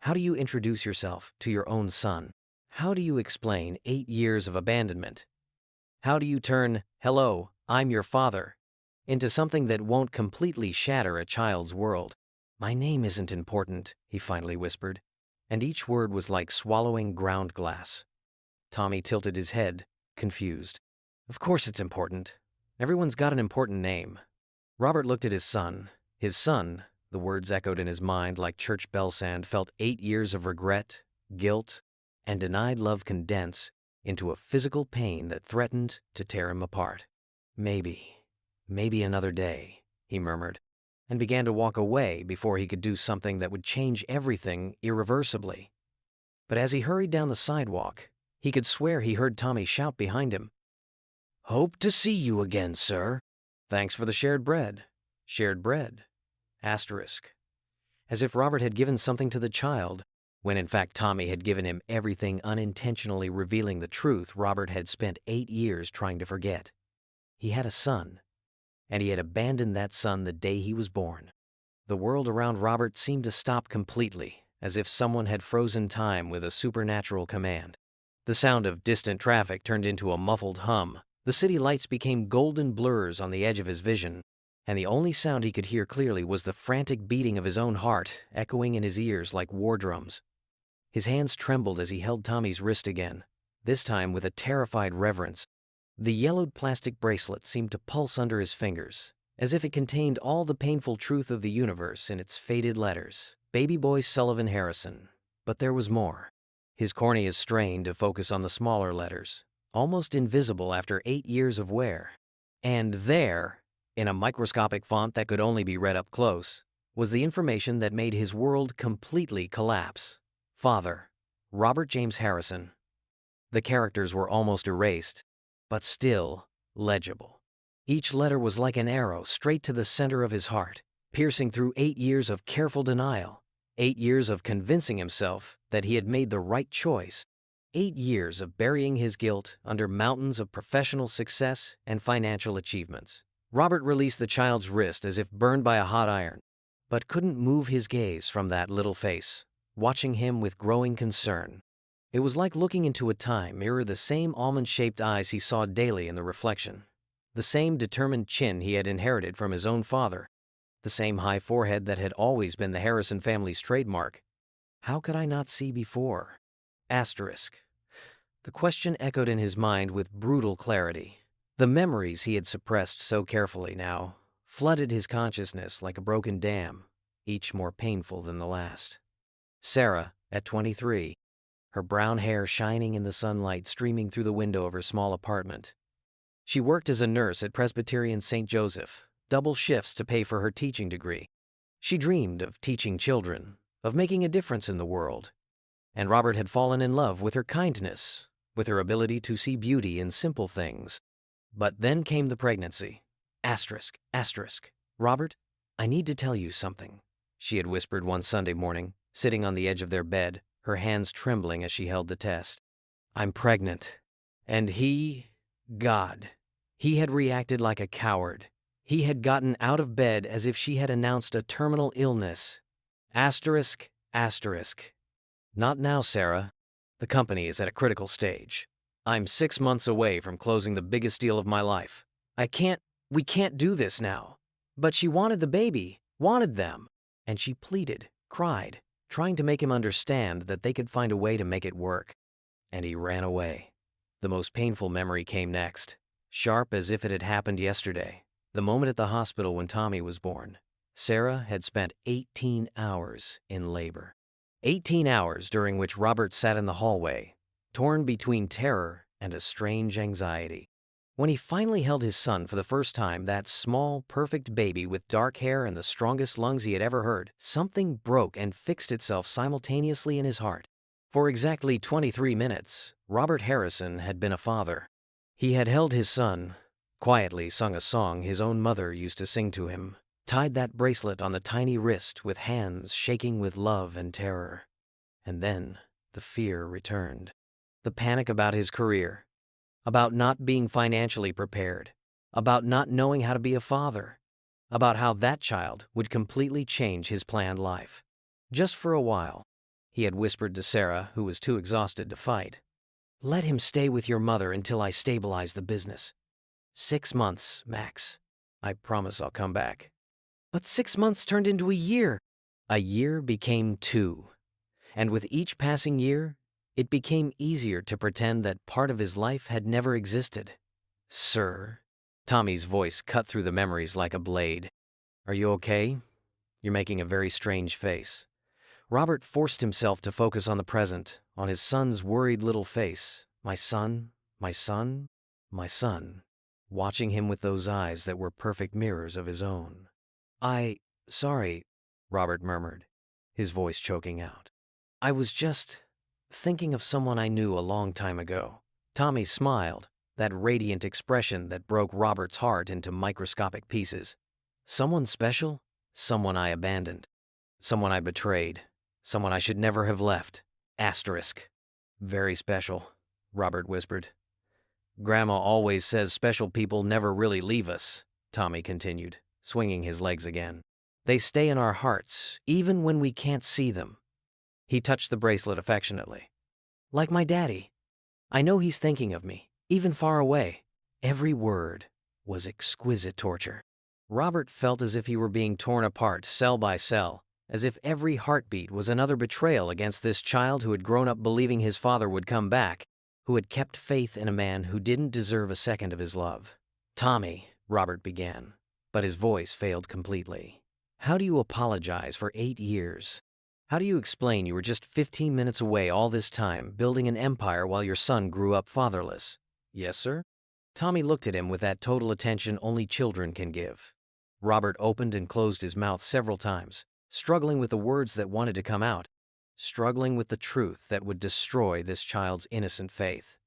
How do you introduce yourself to your own son? How do you explain 8 years of abandonment? How do you turn, "Hello, I'm your father," into something that won't completely shatter a child's world? "My name isn't important," he finally whispered, and each word was like swallowing ground glass. Tommy tilted his head, confused. "Of course it's important. Everyone's got an important name." Robert looked at his son. His son, the words echoed in his mind like church bell sand, felt 8 years of regret, guilt, and denied love condense into a physical pain that threatened to tear him apart. Maybe another day," he murmured, and began to walk away before he could do something that would change everything irreversibly. But as he hurried down the sidewalk, he could swear he heard Tommy shout behind him, "Hope to see you again, sir." "Thanks for the shared bread." Shared bread. Asterisk. As if Robert had given something to the child, when in fact Tommy had given him everything, unintentionally revealing the truth Robert had spent 8 years trying to forget. He had a son, and he had abandoned that son the day he was born. The world around Robert seemed to stop completely, as if someone had frozen time with a supernatural command. The sound of distant traffic turned into a muffled hum. The city lights became golden blurs on the edge of his vision, and the only sound he could hear clearly was the frantic beating of his own heart, echoing in his ears like war drums. His hands trembled as he held Tommy's wrist again, this time with a terrified reverence. The yellowed plastic bracelet seemed to pulse under his fingers, as if it contained all the painful truth of the universe in its faded letters. Baby boy Sullivan Harrison. But there was more. His corneas strained to focus on the smaller letters, almost invisible after 8 years of wear. And there, in a microscopic font that could only be read up close, was the information that made his world completely collapse. Father, Robert James Harrison. The characters were almost erased, but still legible. Each letter was like an arrow straight to the center of his heart, piercing through 8 years of careful denial, 8 years of convincing himself that he had made the right choice, 8 years of burying his guilt under mountains of professional success and financial achievements. Robert released the child's wrist as if burned by a hot iron, but couldn't move his gaze from that little face, watching him with growing concern. It was like looking into a time mirror, the same almond-shaped eyes he saw daily in the reflection, the same determined chin he had inherited from his own father, the same high forehead that had always been the Harrison family's trademark. How could I not see before? Asterisk. The question echoed in his mind with brutal clarity. The memories he had suppressed so carefully now flooded his consciousness like a broken dam, each more painful than the last. Sarah, at 23, her brown hair shining in the sunlight streaming through the window of her small apartment. She worked as a nurse at Presbyterian St. Joseph, double shifts to pay for her teaching degree. She dreamed of teaching children, of making a difference in the world. And Robert had fallen in love with her kindness, with her ability to see beauty in simple things. But then came the pregnancy. Asterisk, asterisk. Robert, I need to tell you something, she had whispered one Sunday morning, sitting on the edge of their bed, her hands trembling as she held the test. I'm pregnant. And God, he had reacted like a coward. He had gotten out of bed as if she had announced a terminal illness. Asterisk, asterisk. Not now, Sarah. The company is at a critical stage. I'm 6 months away from closing the biggest deal of my life. We can't do this now. But she wanted the baby, wanted them. And she pleaded, cried, trying to make him understand that they could find a way to make it work. And he ran away. The most painful memory came next, sharp as if it had happened yesterday. The moment at the hospital when Tommy was born. Sarah had spent 18 hours in labor. 18 hours during which Robert sat in the hallway, torn between terror and a strange anxiety. When he finally held his son for the first time, that small, perfect baby with dark hair and the strongest lungs he had ever heard, something broke and fixed itself simultaneously in his heart. For exactly 23 minutes, Robert Harrison had been a father. He had held his son, quietly sung a song his own mother used to sing to him, tied that bracelet on the tiny wrist with hands shaking with love and terror. And then the fear returned. The panic about his career, about not being financially prepared, about not knowing how to be a father, about how that child would completely change his planned life. Just for a while, he had whispered to Sarah, who was too exhausted to fight, "Let him stay with your mother until I stabilize the business. 6 months, max. I promise I'll come back." But 6 months turned into a year. A year became 2. And with each passing year, it became easier to pretend that part of his life had never existed. "Sir," Tommy's voice cut through the memories like a blade. "Are you okay? You're making a very strange face." Robert forced himself to focus on the present, on his son's worried little face. My son, my son, my son, watching him with those eyes that were perfect mirrors of his own. Sorry, Robert murmured, his voice choking out. "I was just thinking of someone I knew a long time ago." Tommy smiled, that radiant expression that broke Robert's heart into microscopic pieces. "Someone special? Someone I abandoned. Someone I betrayed. Someone I should never have left. Asterisk. Very special," Robert whispered. "Grandma always says special people never really leave us," Tommy continued, swinging his legs again. "They stay in our hearts, even when we can't see them." He touched the bracelet affectionately. "Like my daddy. I know he's thinking of me, even far away." Every word was exquisite torture. Robert felt as if he were being torn apart, cell by cell, as if every heartbeat was another betrayal against this child who had grown up believing his father would come back, who had kept faith in a man who didn't deserve a second of his love. "Tommy," Robert began, but his voice failed completely. "How do you apologize for 8 years? How do you explain you were just 15 minutes away all this time, building an empire while your son grew up fatherless?" "Yes, sir?" Tommy looked at him with that total attention only children can give. Robert opened and closed his mouth several times, struggling with the words that wanted to come out, struggling with the truth that would destroy this child's innocent faith.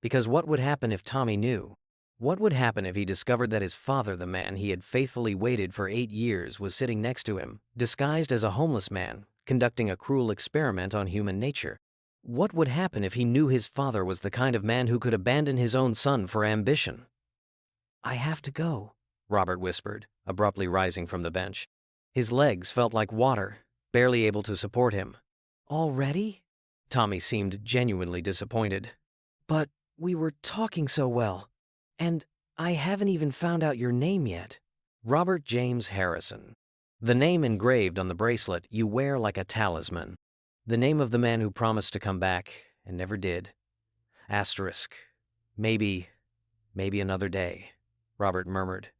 Because what would happen if Tommy knew? What would happen if he discovered that his father, the man he had faithfully waited for 8 years, was sitting next to him, disguised as a homeless man, conducting a cruel experiment on human nature? What would happen if he knew his father was the kind of man who could abandon his own son for ambition? "I have to go," Robert whispered, abruptly rising from the bench. His legs felt like water, barely able to support him. "Already?" Tommy seemed genuinely disappointed. "But we were talking so well. And I haven't even found out your name yet." "Robert James Harrison. The name engraved on the bracelet you wear like a talisman. The name of the man who promised to come back and never did. Asterisk. Maybe another day," Robert murmured,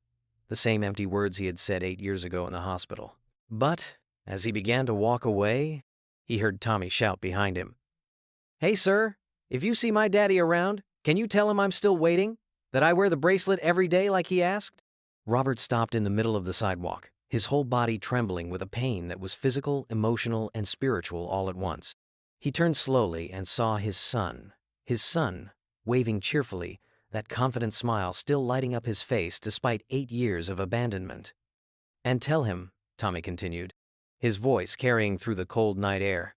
the same empty words he had said 8 years ago in the hospital. But as he began to walk away, he heard Tommy shout behind him, "Hey, sir, if you see my daddy around, can you tell him I'm still waiting? That I wear the bracelet every day like he asked?" Robert stopped in the middle of the sidewalk, his whole body trembling with a pain that was physical, emotional, and spiritual all at once. He turned slowly and saw his son, waving cheerfully, that confident smile still lighting up his face despite 8 years of abandonment. "And tell him," Tommy continued, his voice carrying through the cold night air,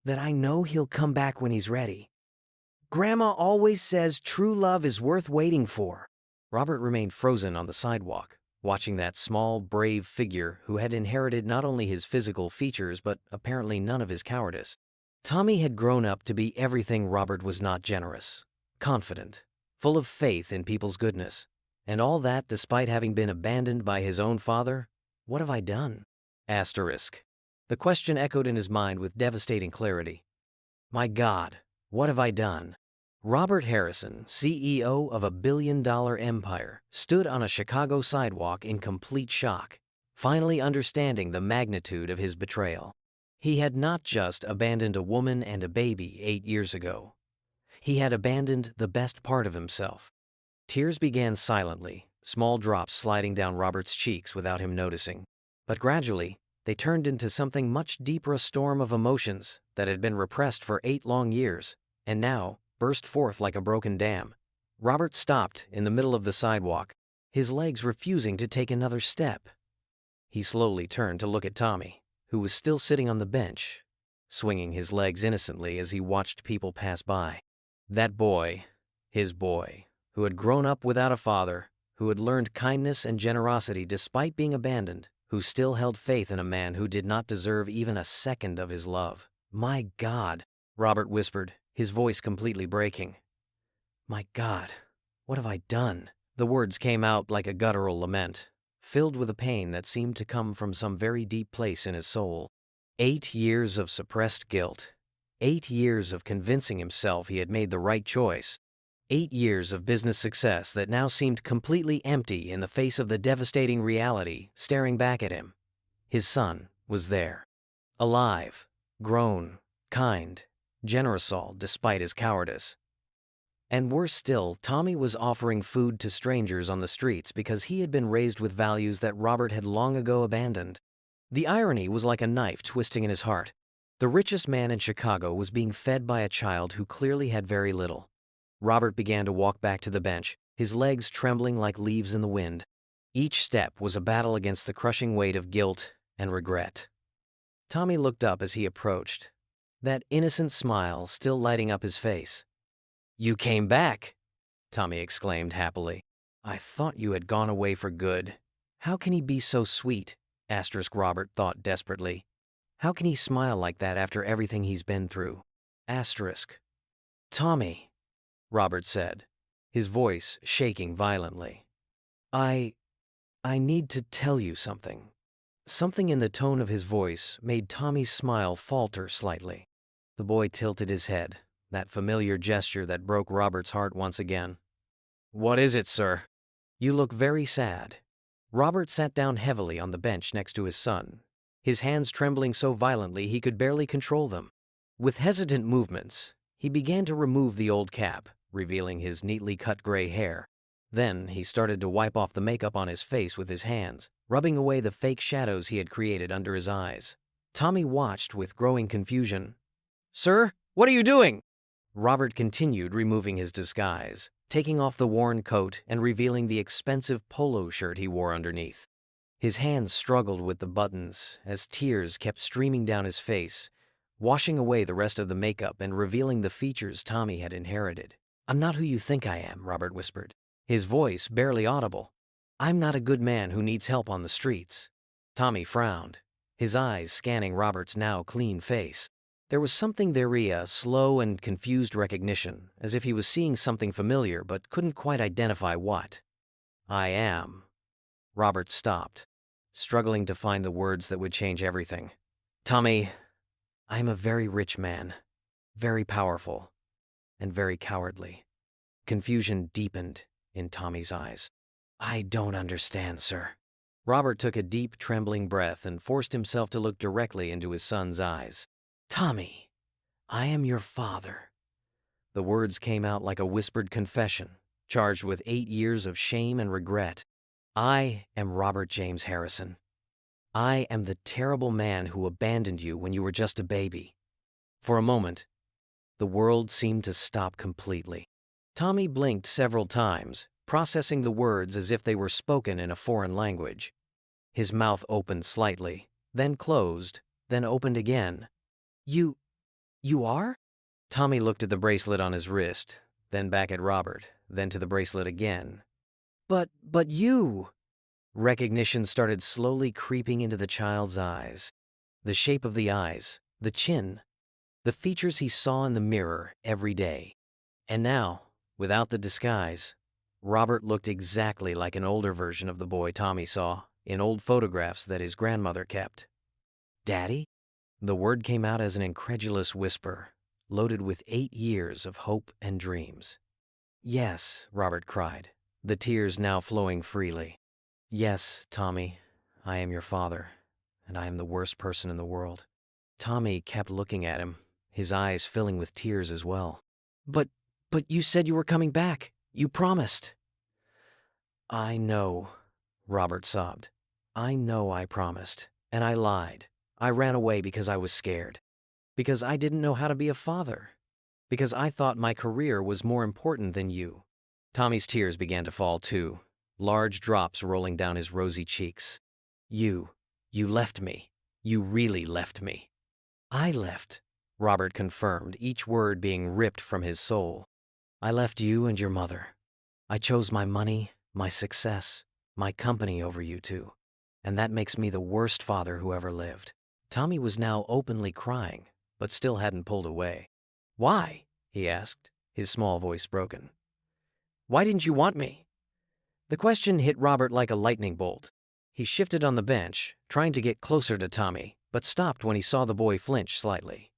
"that I know he'll come back when he's ready. Grandma always says true love is worth waiting for." Robert remained frozen on the sidewalk, watching that small, brave figure who had inherited not only his physical features but apparently none of his cowardice. Tommy had grown up to be everything Robert was not: generous, confident, full of faith in people's goodness. And all that despite having been abandoned by his own father? What have I done? Asterisk. The question echoed in his mind with devastating clarity. My God, what have I done? Robert Harrison, CEO of a billion-dollar empire, stood on a Chicago sidewalk in complete shock, finally understanding the magnitude of his betrayal. He had not just abandoned a woman and a baby 8 years ago. He had abandoned the best part of himself. Tears began silently, small drops sliding down Robert's cheeks without him noticing. But gradually, they turned into something much deeper: a storm of emotions that had been repressed for 8 long years, and now burst forth like a broken dam. Robert stopped in the middle of the sidewalk, his legs refusing to take another step. He slowly turned to look at Tommy, who was still sitting on the bench, swinging his legs innocently as he watched people pass by. That boy, his boy, who had grown up without a father, who had learned kindness and generosity despite being abandoned, who still held faith in a man who did not deserve even a second of his love. "My God," Robert whispered, his voice completely breaking. "My God, what have I done?" The words came out like a guttural lament, filled with a pain that seemed to come from some very deep place in his soul. 8 years of suppressed guilt. 8 years of convincing himself he had made the right choice. 8 years of business success that now seemed completely empty in the face of the devastating reality staring back at him. His son was there. Alive, grown, kind, generous, all despite his cowardice. And worse still, Tommy was offering food to strangers on the streets because he had been raised with values that Robert had long ago abandoned. The irony was like a knife twisting in his heart. The richest man in Chicago was being fed by a child who clearly had very little. Robert began to walk back to the bench, his legs trembling like leaves in the wind. Each step was a battle against the crushing weight of guilt and regret. Tommy looked up as he approached, that innocent smile still lighting up his face. "You came back," Tommy exclaimed happily. "I thought you had gone away for good. How can he be so sweet?" Robert thought desperately. How can he smile like that after everything he's been through? "Tommy," Robert said, his voice shaking violently. I need to tell you something." Something in the tone of his voice made Tommy's smile falter slightly. The boy tilted his head, that familiar gesture that broke Robert's heart once again. "What is it, sir?" "You look very sad." Robert sat down heavily on the bench next to his son, his hands trembling so violently he could barely control them. With hesitant movements, he began to remove the old cap, revealing his neatly cut gray hair. Then he started to wipe off the makeup on his face with his hands, rubbing away the fake shadows he had created under his eyes. Tommy watched with growing confusion. "Sir, what are you doing?" Robert continued removing his disguise, taking off the worn coat and revealing the expensive polo shirt he wore underneath. His hands struggled with the buttons as tears kept streaming down his face, washing away the rest of the makeup and revealing the features Tommy had inherited. "I'm not who you think I am," Robert whispered, his voice barely audible. "I'm not a good man who needs help on the streets." Tommy frowned, his eyes scanning Robert's now clean face. There was something there, a slow and confused recognition, as if he was seeing something familiar but couldn't quite identify what. "I am." Robert stopped, struggling to find the words that would change everything. "Tommy, I am a very rich man, very powerful, and very cowardly." Confusion deepened in Tommy's eyes. "I don't understand, sir." Robert took a deep, trembling breath and forced himself to look directly into his son's eyes. "Tommy, I am your father." The words came out like a whispered confession, charged with 8 years of shame and regret. "I am Robert James Harrison. I am the terrible man who abandoned you when you were just a baby. For a moment, the world seemed to stop completely. Tommy blinked several times, processing the words as if they were spoken in a foreign language. His mouth opened slightly, then closed, then opened again. You are? Tommy looked at the bracelet on his wrist, then back at Robert, then to the bracelet again. But you! Recognition started slowly creeping into the child's eyes. The shape of the eyes, the chin, the features he saw in the mirror every day. And now, without the disguise, Robert looked exactly like an older version of the boy Tommy saw in old photographs that his grandmother kept. Daddy? The word came out as an incredulous whisper, loaded with 8 years of hope and dreams. Yes, Robert cried, the tears now flowing freely. Yes, Tommy, I am your father, and I am the worst person in the world. Tommy kept looking at him, his eyes filling with tears as well. But you said you were coming back. You promised. I know, Robert sobbed. I know I promised, and I lied. I ran away because I was scared. Because I didn't know how to be a father. Because I thought my career was more important than you. Tommy's tears began to fall too, large drops rolling down his rosy cheeks. You left me. You really left me. I left, Robert confirmed, each word being ripped from his soul. I left you and your mother. I chose my money, my success, my company over you two. And that makes me the worst father who ever lived. Tommy was now openly crying, but still hadn't pulled away. Why? He asked, his small voice broken. Why didn't you want me? The question hit Robert like a lightning bolt. He shifted on the bench, trying to get closer to Tommy, but stopped when he saw the boy flinch slightly.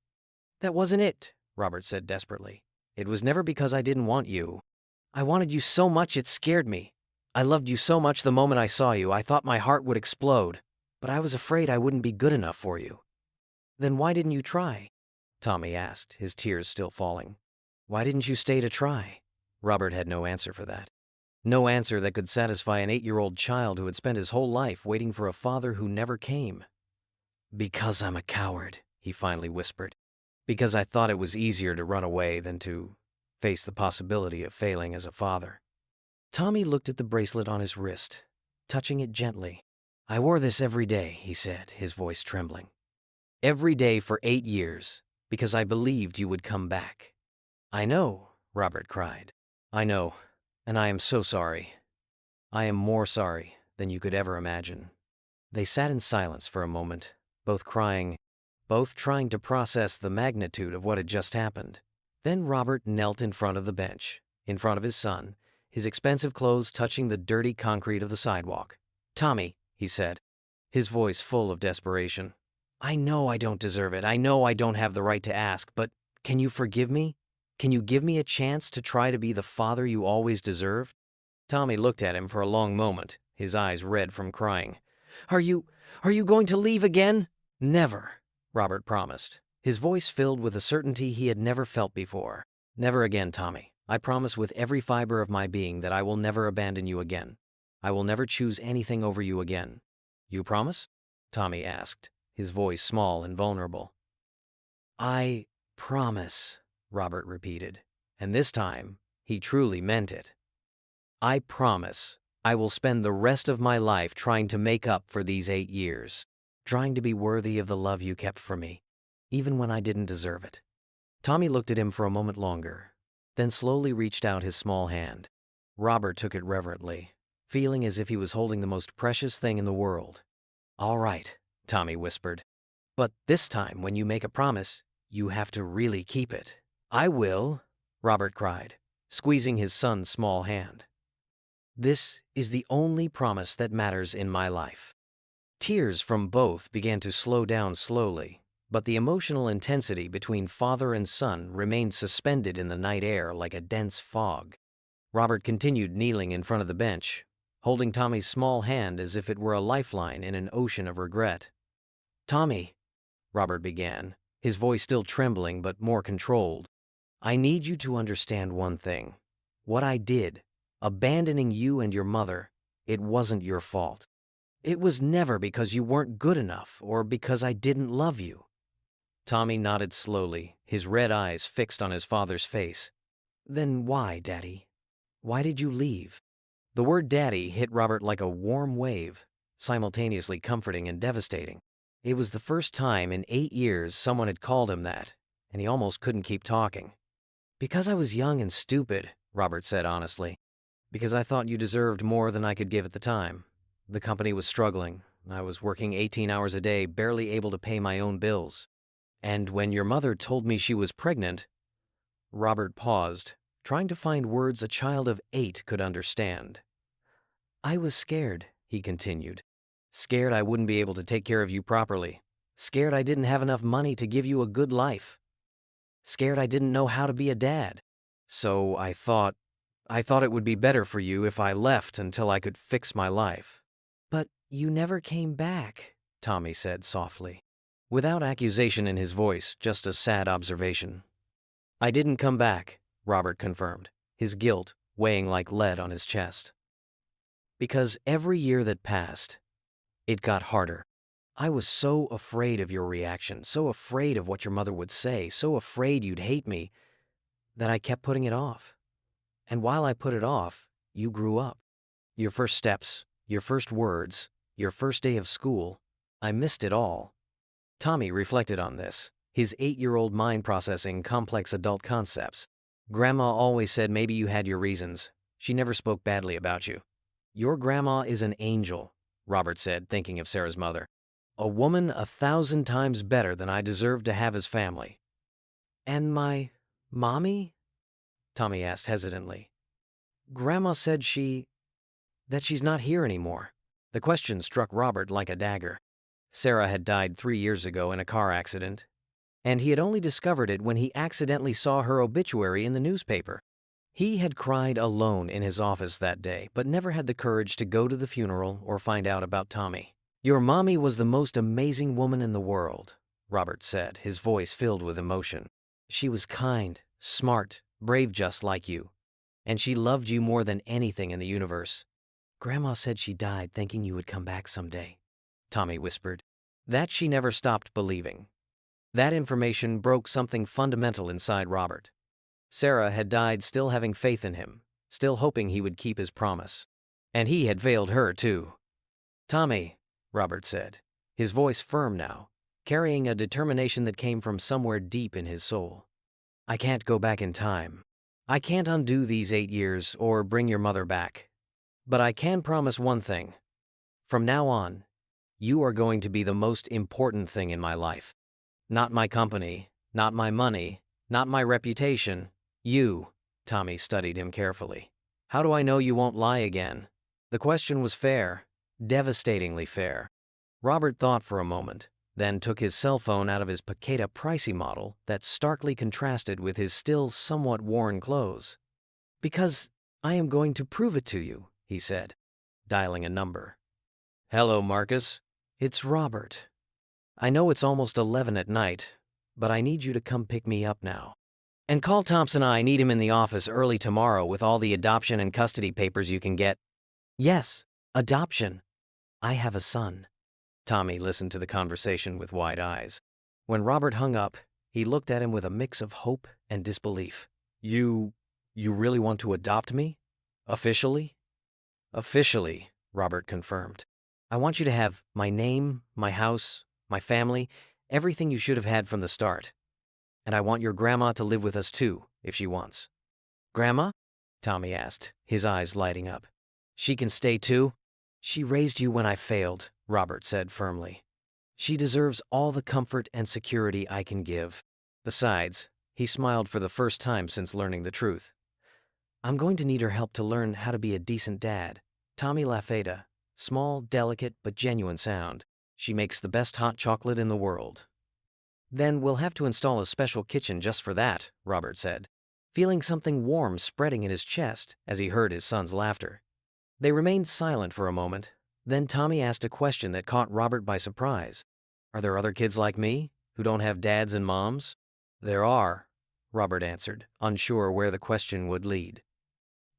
That wasn't it, Robert said desperately. It was never because I didn't want you. I wanted you so much it scared me. I loved you so much the moment I saw you, I thought my heart would explode, but I was afraid I wouldn't be good enough for you. Then why didn't you try? Tommy asked, his tears still falling. Why didn't you stay to try? Robert had no answer for that. No answer that could satisfy an 8-year-old child who had spent his whole life waiting for a father who never came. Because I'm a coward, he finally whispered. Because I thought it was easier to run away than to face the possibility of failing as a father. Tommy looked at the bracelet on his wrist, touching it gently. I wore this every day, he said, his voice trembling. Every day for 8 years, because I believed you would come back. I know, Robert cried. I know, and I am so sorry. I am more sorry than you could ever imagine. They sat in silence for a moment, both crying, both trying to process the magnitude of what had just happened. Then Robert knelt in front of the bench, in front of his son, his expensive clothes touching the dirty concrete of the sidewalk. Tommy, he said, his voice full of desperation. I know I don't deserve it. I know I don't have the right to ask, but can you forgive me? Can you give me a chance to try to be the father you always deserved? Tommy looked at him for a long moment, his eyes red from crying. Are you going to leave again? Never, Robert promised, his voice filled with a certainty he had never felt before. Never again, Tommy. I promise with every fiber of my being that I will never abandon you again. I will never choose anything over you again. You promise? Tommy asked, his voice small and vulnerable. I promise, Robert repeated, and this time he truly meant it. I promise I will spend the rest of my life trying to make up for these 8 years, trying to be worthy of the love you kept for me, even when I didn't deserve it. Tommy looked at him for a moment longer, then slowly reached out his small hand. Robert took it reverently, feeling as if he was holding the most precious thing in the world. All right, Tommy whispered. But this time, when you make a promise, you have to really keep it. I will, Robert cried, squeezing his son's small hand. This is the only promise that matters in my life. Tears from both began to slow down slowly, but the emotional intensity between father and son remained suspended in the night air like a dense fog. Robert continued kneeling in front of the bench, holding Tommy's small hand as if it were a lifeline in an ocean of regret. Tommy, Robert began, his voice still trembling but more controlled. I need you to understand one thing. What I did, abandoning you and your mother, it wasn't your fault. It was never because you weren't good enough or because I didn't love you. Tommy nodded slowly, his red eyes fixed on his father's face. Then why, Daddy? Why did you leave? The word Daddy hit Robert like a warm wave, simultaneously comforting and devastating. It was the first time in 8 years someone had called him that, and he almost couldn't keep talking. Because I was young and stupid, Robert said honestly. Because I thought you deserved more than I could give at the time. The company was struggling. I was working 18 hours a day, barely able to pay my own bills. And when your mother told me she was pregnant, Robert paused, trying to find words a child of 8 could understand. I was scared, he continued. Scared I wouldn't be able to take care of you properly. Scared I didn't have enough money to give you a good life. Scared I didn't know how to be a dad. So I thought it would be better for you if I left until I could fix my life. But you never came back, Tommy said softly. Without accusation in his voice, just a sad observation. I didn't come back, Robert confirmed, his guilt weighing like lead on his chest. Because every year that passed, it got harder. I was so afraid of your reaction, so afraid of what your mother would say, so afraid you'd hate me, that I kept putting it off. And while I put it off, you grew up. Your first steps, your first words, your first day of school, I missed it all. Tommy reflected on this, his 8-year-old mind processing complex adult concepts. Grandma always said maybe you had your reasons. She never spoke badly about you. Your grandma is an angel, Robert said, thinking of Sarah's mother. A woman 1,000 times better than I deserved to have as family. And my mommy? Tommy asked hesitantly. Grandma said that she's not here anymore. The question struck Robert like a dagger. Sarah had died 3 years ago in a car accident, and he had only discovered it when he accidentally saw her obituary in the newspaper. He had cried alone in his office that day, but never had the courage to go to the funeral or find out about Tommy. Your mommy was the most amazing woman in the world, Robert said, his voice filled with emotion. She was kind, smart, brave just like you, and she loved you more than anything in the universe. Grandma said she died thinking you would come back someday, Tommy whispered. That she never stopped believing. That information broke something fundamental inside Robert. Sarah had died still having faith in him, still hoping he would keep his promise. And he had failed her too. Tommy, Robert said, his voice firm now, carrying a determination that came from somewhere deep in his soul. I can't go back in time. I can't undo these 8 years or bring your mother back. But I can promise one thing. From now on, you are going to be the most important thing in my life. Not my company, not my money, not my reputation. You. Tommy studied him carefully. How do I know you won't lie again? The question was fair, devastatingly fair. Robert thought for a moment, then took his cell phone out of his Paqueta pricey model that starkly contrasted with his still somewhat worn clothes. Because I am going to prove it to you, he said, dialing a number. Hello, Marcus. It's Robert. I know it's almost 11 at night, but I need you to come pick me up now. And call Thompson. I need him in the office early tomorrow with all the adoption and custody papers you can get. Yes, adoption. I have a son. Tommy listened to the conversation with wide eyes. When Robert hung up, he looked at him with a mix of hope and disbelief. You really want to adopt me? Officially? Officially, Robert confirmed. I want you to have my name, my house, my family, everything you should have had from the start. And I want your grandma to live with us too, if she wants. Grandma? Tommy asked, his eyes lighting up. She can stay too? She raised you when I failed, Robert said firmly. She deserves all the comfort and security I can give. Besides, he smiled for the first time since learning the truth. I'm going to need her help to learn how to be a decent dad. Tommy Lafayette. Small, delicate, but genuine sound. She makes the best hot chocolate in the world. Then we'll have to install a special kitchen just for that, Robert said, feeling something warm spreading in his chest as he heard his son's laughter. They remained silent for a moment. Then Tommy asked a question that caught Robert by surprise. Are there other kids like me, who don't have dads and moms? There are, Robert answered, unsure where the question would lead.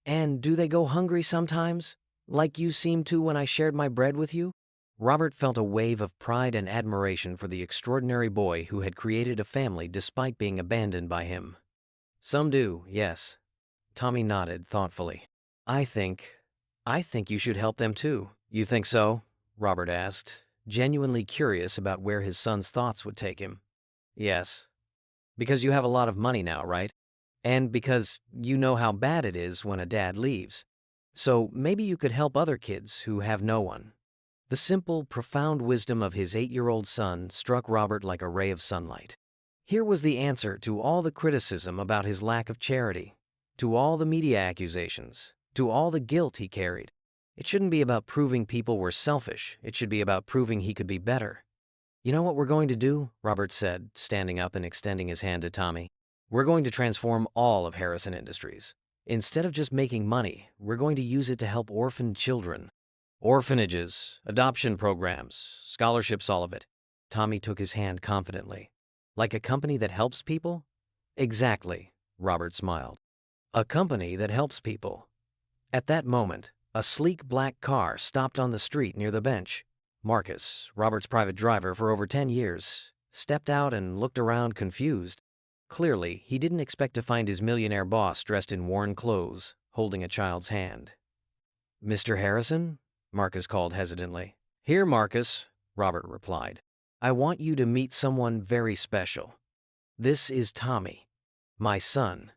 And do they go hungry sometimes? Like you seemed to when I shared my bread with you? Robert felt a wave of pride and admiration for the extraordinary boy who had created a family despite being abandoned by him. Some do, yes. Tommy nodded thoughtfully. I think, I think you should help them too. You think so? Robert asked, genuinely curious about where his son's thoughts would take him. Yes. Because you have a lot of money now, right? And because you know how bad it is when a dad leaves. So maybe you could help other kids who have no one. The simple, profound wisdom of his 8-year-old son struck Robert like a ray of sunlight. Here was the answer to all the criticism about his lack of charity, to all the media accusations, to all the guilt he carried. It shouldn't be about proving people were selfish. It should be about proving he could be better. You know what we're going to do? Robert said, standing up and extending his hand to Tommy. We're going to transform all of Harrison Industries. Instead of just making money, we're going to use it to help orphaned children. Orphanages, adoption programs, scholarships, all of it. Tommy took his hand confidently. Like a company that helps people? Exactly, Robert smiled. A company that helps people. At that moment, a sleek black car stopped on the street near the bench. Marcus, Robert's private driver for over 10 years, stepped out and looked around confused. Clearly, he didn't expect to find his millionaire boss dressed in worn clothes, holding a child's hand. Mr. Harrison? Marcus called hesitantly. Here, Marcus, Robert replied. I want you to meet someone very special. This is Tommy, my son.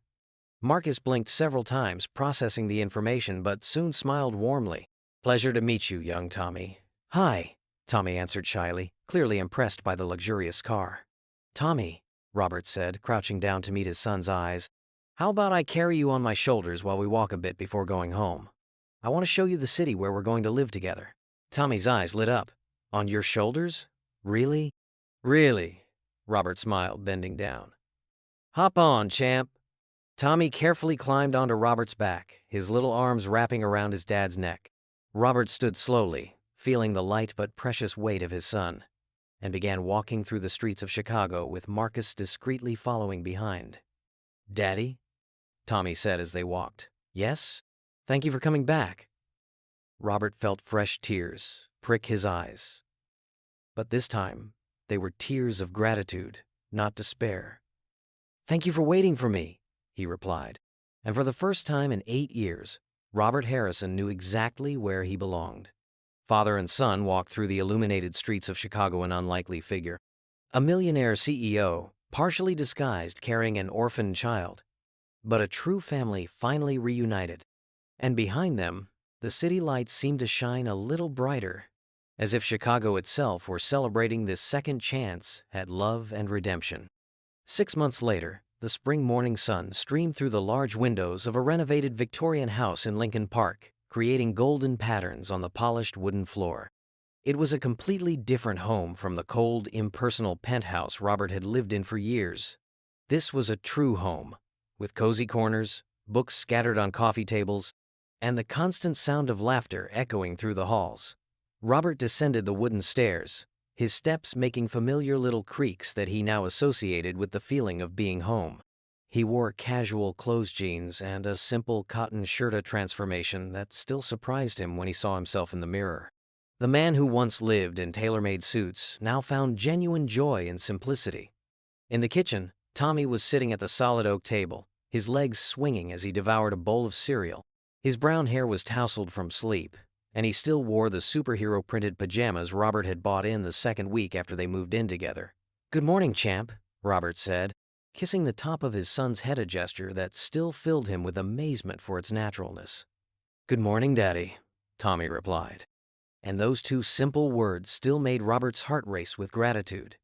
Marcus blinked several times, processing the information, but soon smiled warmly. Pleasure to meet you, young Tommy. Hi, Tommy answered shyly, clearly impressed by the luxurious car. Tommy, Robert said, crouching down to meet his son's eyes, how about I carry you on my shoulders while we walk a bit before going home? I want to show you the city where we're going to live together. Tommy's eyes lit up. On your shoulders? Really? Really, Robert smiled, bending down. Hop on, champ. Tommy carefully climbed onto Robert's back, his little arms wrapping around his dad's neck. Robert stood slowly, feeling the light but precious weight of his son, and began walking through the streets of Chicago with Marcus discreetly following behind. Daddy? Tommy said as they walked. Yes? Thank you for coming back. Robert felt fresh tears prick his eyes. But this time, they were tears of gratitude, not despair. Thank you for waiting for me, he replied. And for the first time in 8 years, Robert Harrison knew exactly where he belonged. Father and son walked through the illuminated streets of Chicago, an unlikely figure. A millionaire CEO, partially disguised carrying an orphaned child. But a true family finally reunited. And behind them, the city lights seemed to shine a little brighter, as if Chicago itself were celebrating this second chance at love and redemption. 6 months later, the spring morning sun streamed through the large windows of a renovated Victorian house in Lincoln Park, creating golden patterns on the polished wooden floor. It was a completely different home from the cold, impersonal penthouse Robert had lived in for years. This was a true home, with cozy corners, books scattered on coffee tables, and the constant sound of laughter echoing through the halls. Robert descended the wooden stairs, his steps making familiar little creaks that he now associated with the feeling of being home. He wore casual clothes jeans and a simple cotton shirt, a transformation that still surprised him when he saw himself in the mirror. The man who once lived in tailor-made suits now found genuine joy in simplicity. In the kitchen, Tommy was sitting at the solid oak table, his legs swinging as he devoured a bowl of cereal. His brown hair was tousled from sleep, and he still wore the superhero-printed pajamas Robert had bought in the second week after they moved in together. Good morning, champ, Robert said, kissing the top of his son's head, a gesture that still filled him with amazement for its naturalness. Good morning, Daddy, Tommy replied. And those two simple words still made Robert's heart race with gratitude.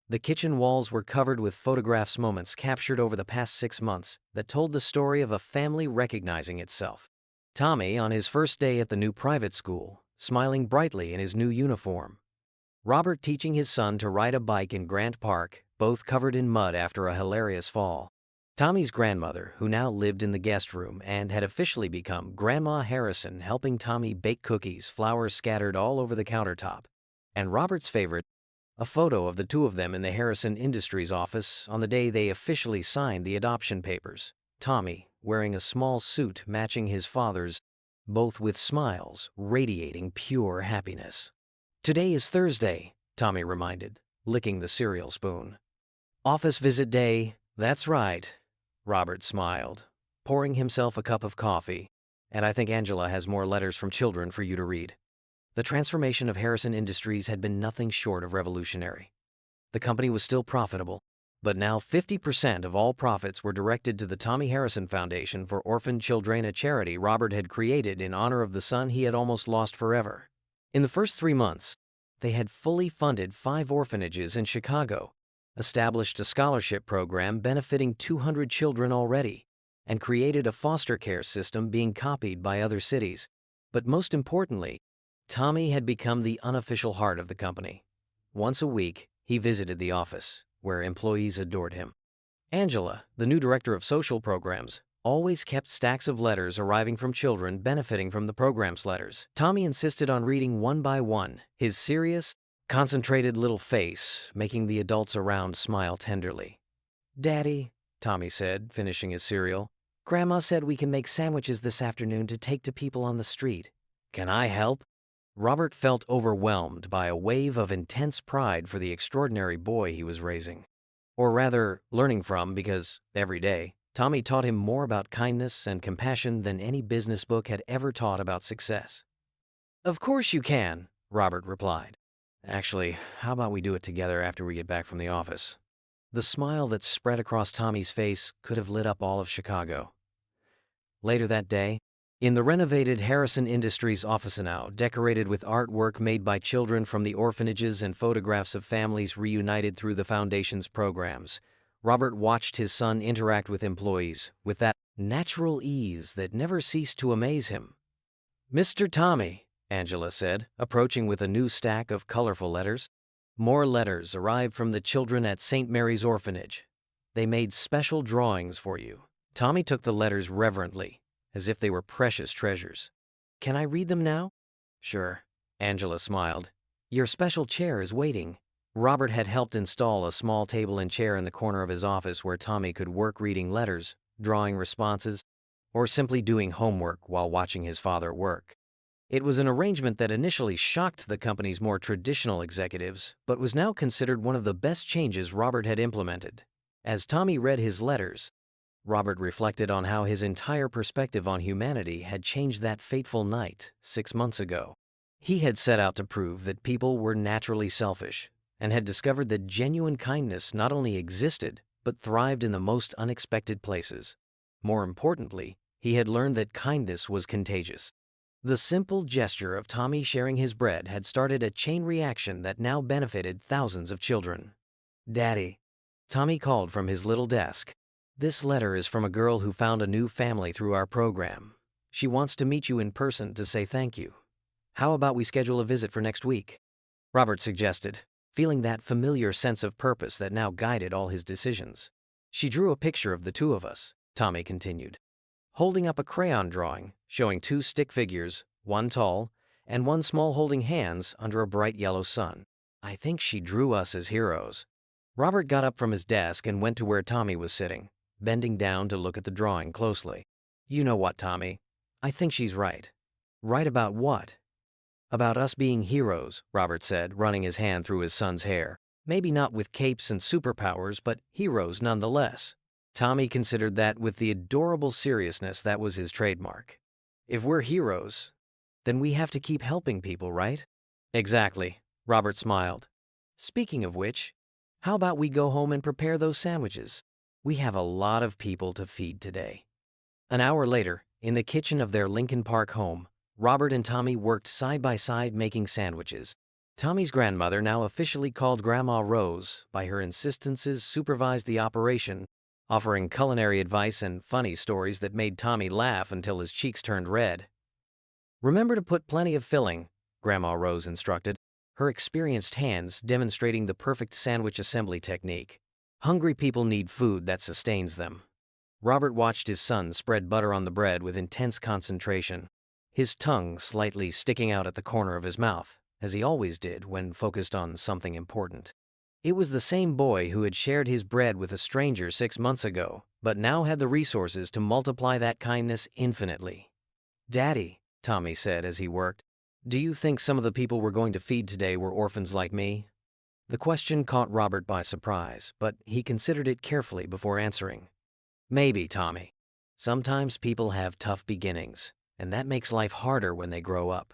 The kitchen walls were covered with photographs, moments captured over the past 6 months that told the story of a family recognizing itself. Tommy on his first day at the new private school, smiling brightly in his new uniform. Robert teaching his son to ride a bike in Grant Park, both covered in mud after a hilarious fall. Tommy's grandmother, who now lived in the guest room and had officially become Grandma Harrison, helping Tommy bake cookies, flowers scattered all over the countertop. And Robert's favorite, a photo of the two of them in the Harrison Industries office on the day they officially signed the adoption papers. Tommy, wearing a small suit matching his father's, both with smiles radiating pure happiness. Today is Thursday, Tommy reminded, licking the cereal spoon. Office visit day, that's right, Robert smiled, pouring himself a cup of coffee. And I think Angela has more letters from children for you to read. The transformation of Harrison Industries had been nothing short of revolutionary. The company was still profitable, but now 50% of all profits were directed to the Tommy Harrison Foundation for Orphan Children, a charity Robert had created in honor of the son he had almost lost forever. In the first 3 months, they had fully funded 5 orphanages in Chicago, established a scholarship program benefiting 200 children already, and created a foster care system being copied by other cities. But most importantly, Tommy had become the unofficial heart of the company. Once a week, he visited the office, where employees adored him. Angela, the new director of social programs, always kept stacks of letters arriving from children benefiting from the program's letters. Tommy insisted on reading one by one, his serious, concentrated little face making the adults around smile tenderly. "Daddy," Tommy said, finishing his cereal, "Grandma said we can make sandwiches this afternoon to take to people on the street. Can I help?" Robert felt overwhelmed by a wave of intense pride for the extraordinary boy he was raising. Or rather, learning from, because every day, Tommy taught him more about kindness and compassion than any business book had ever taught about success. "Of course you can," Robert replied. "Actually, how about we do it together after we get back from the office?" The smile that spread across Tommy's face could have lit up all of Chicago. Later that day, in the renovated Harrison Industries office, now decorated with artwork made by children from the orphanages and photographs of families reunited through the foundation's programs, Robert watched his son interact with employees with that natural ease that never ceased to amaze him. "Mr. Tommy," Angela said, approaching with a new stack of colorful letters. More letters arrived from the children at St. Mary's Orphanage. They made special drawings for you. Tommy took the letters reverently, as if they were precious treasures. "Can I read them now?" "Sure," Angela smiled. "Your special chair is waiting." Robert had helped install a small table and chair in the corner of his office where Tommy could work reading letters, drawing responses, or simply doing homework while watching his father work. It was an arrangement that initially shocked the company's more traditional executives, but was now considered one of the best changes Robert had implemented. As Tommy read his letters, Robert reflected on how his entire perspective on humanity had changed that fateful night 6 months ago. He had set out to prove that people were naturally selfish, and had discovered that genuine kindness not only existed, but thrived in the most unexpected places. More importantly, he had learned that kindness was contagious. The simple gesture of Tommy sharing his bread had started a chain reaction that now benefited thousands of children. "Daddy," Tommy called from his little desk. "This letter is from a girl who found a new family through our program. She wants to meet you in person to say thank you. How about we schedule a visit for next week?" Robert suggested, feeling that familiar sense of purpose that now guided all his decisions. "She drew a picture of the two of us," Tommy continued, holding up a crayon drawing showing 2 stick figures, one tall and one small, holding hands under a bright yellow sun. "I think she drew us as heroes." Robert got up from his desk and went to where Tommy was sitting, bending down to look at the drawing closely. "You know what, Tommy? I think she's right." "Right about what?" "About us being heroes," Robert said, running his hand through his son's hair. "Maybe not with capes and superpowers, but heroes nonetheless." Tommy considered that with the adorable seriousness that was his trademark. "If we're heroes, then we have to keep helping people, right?" "Exactly," Robert smiled. "Speaking of which, how about we go home and prepare those sandwiches? We have a lot of people to feed today." An hour later, in the kitchen of their Lincoln Park home, Robert and Tommy worked side by side making sandwiches. Tommy's grandmother, now officially called Grandma Rose, by her insistences supervised the operation, offering culinary advice and funny stories that made Tommy laugh until his cheeks turned red. "Remember to put plenty of filling," Grandma Rose instructed, her experienced hands demonstrating the perfect sandwich assembly technique. Hungry people need food that sustains them. Robert watched his son spread butter on the bread with intense concentration, his tongue slightly sticking out at the corner of his mouth, as he always did when focused on something important. It was the same boy who had shared his bread with a stranger 6 months ago, but now had the resources to multiply that kindness infinitely. "Daddy," Tommy said as he worked, "Do you think some of the people we're going to feed today were orphans like me?" The question caught Robert by surprise, but he considered it carefully before answering. "Maybe, Tommy. Sometimes people have tough beginnings, and that makes life harder when they grow up.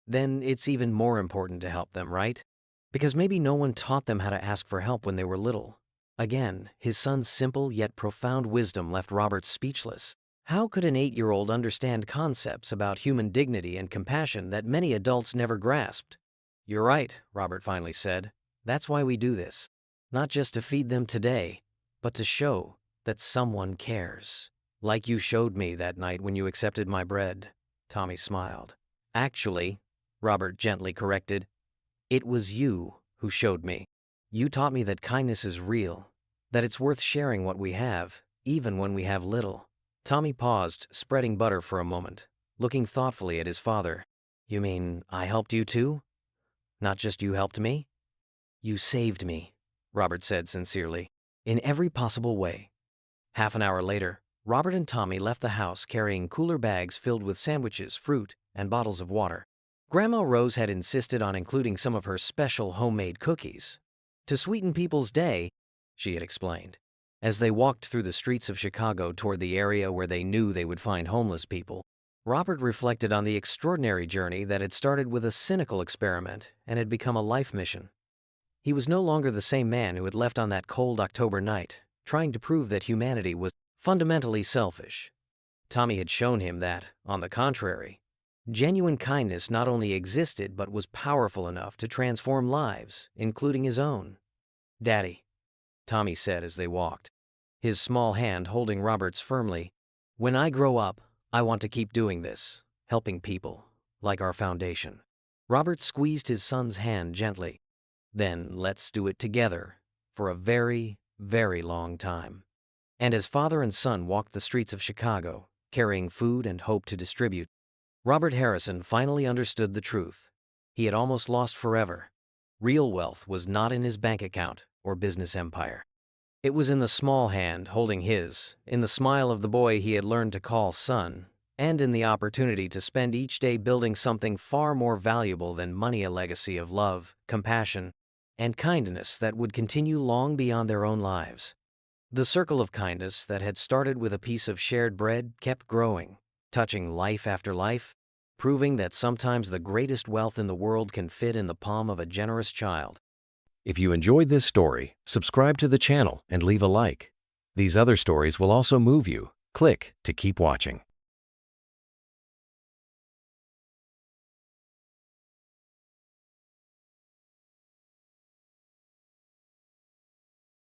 Then it's even more important to help them, right? Because maybe no one taught them how to ask for help when they were little." Again, his son's simple yet profound wisdom left Robert speechless. How could an 8-year-old understand concepts about human dignity and compassion that many adults never grasped? "You're right," Robert finally said. "That's why we do this. Not just to feed them today, but to show that someone cares. Like you showed me that night when you accepted my bread." Tommy smiled. "Actually," Robert gently corrected, "it was you who showed me. You taught me that kindness is real, that it's worth sharing what we have, even when we have little." Tommy paused, spreading butter for a moment, looking thoughtfully at his father. "You mean I helped you too? Not just you helped me?" "You saved me," Robert said sincerely, "in every possible way." Half an hour later, Robert and Tommy left the house carrying cooler bags filled with sandwiches, fruit, and bottles of water. Grandma Rose had insisted on including some of her special homemade cookies to sweeten people's day, she had explained. As they walked through the streets of Chicago toward the area where they knew they would find homeless people, Robert reflected on the extraordinary journey that had started with a cynical experiment and had become a life mission. He was no longer the same man who had left on that cold October night, trying to prove that humanity was fundamentally selfish. Tommy had shown him that, on the contrary, genuine kindness not only existed but was powerful enough to transform lives, including his own. "Daddy," Tommy said as they walked, his small hand holding Robert's firmly, "when I grow up, I want to keep doing this, helping people, like our foundation." Robert squeezed his son's hand gently. "Then let's do it together, for a very, very long time." And as father and son walked the streets of Chicago, carrying food and hope to distribute, Robert Harrison finally understood the truth he had almost lost forever. Real wealth was not in his bank account or business empire. It was in the small hand holding his, in the smile of the boy he had learned to call son, and in the opportunity to spend each day building something far more valuable than money, a legacy of love, compassion, and kindness that would continue long beyond their own lives. The circle of kindness that had started with a piece of shared bread kept growing, touching life after life, proving that sometimes the greatest wealth in the world can fit in the palm of a generous child. If you enjoyed this story, subscribe to the channel and leave a like. These other stories will also move you. Click to keep watching.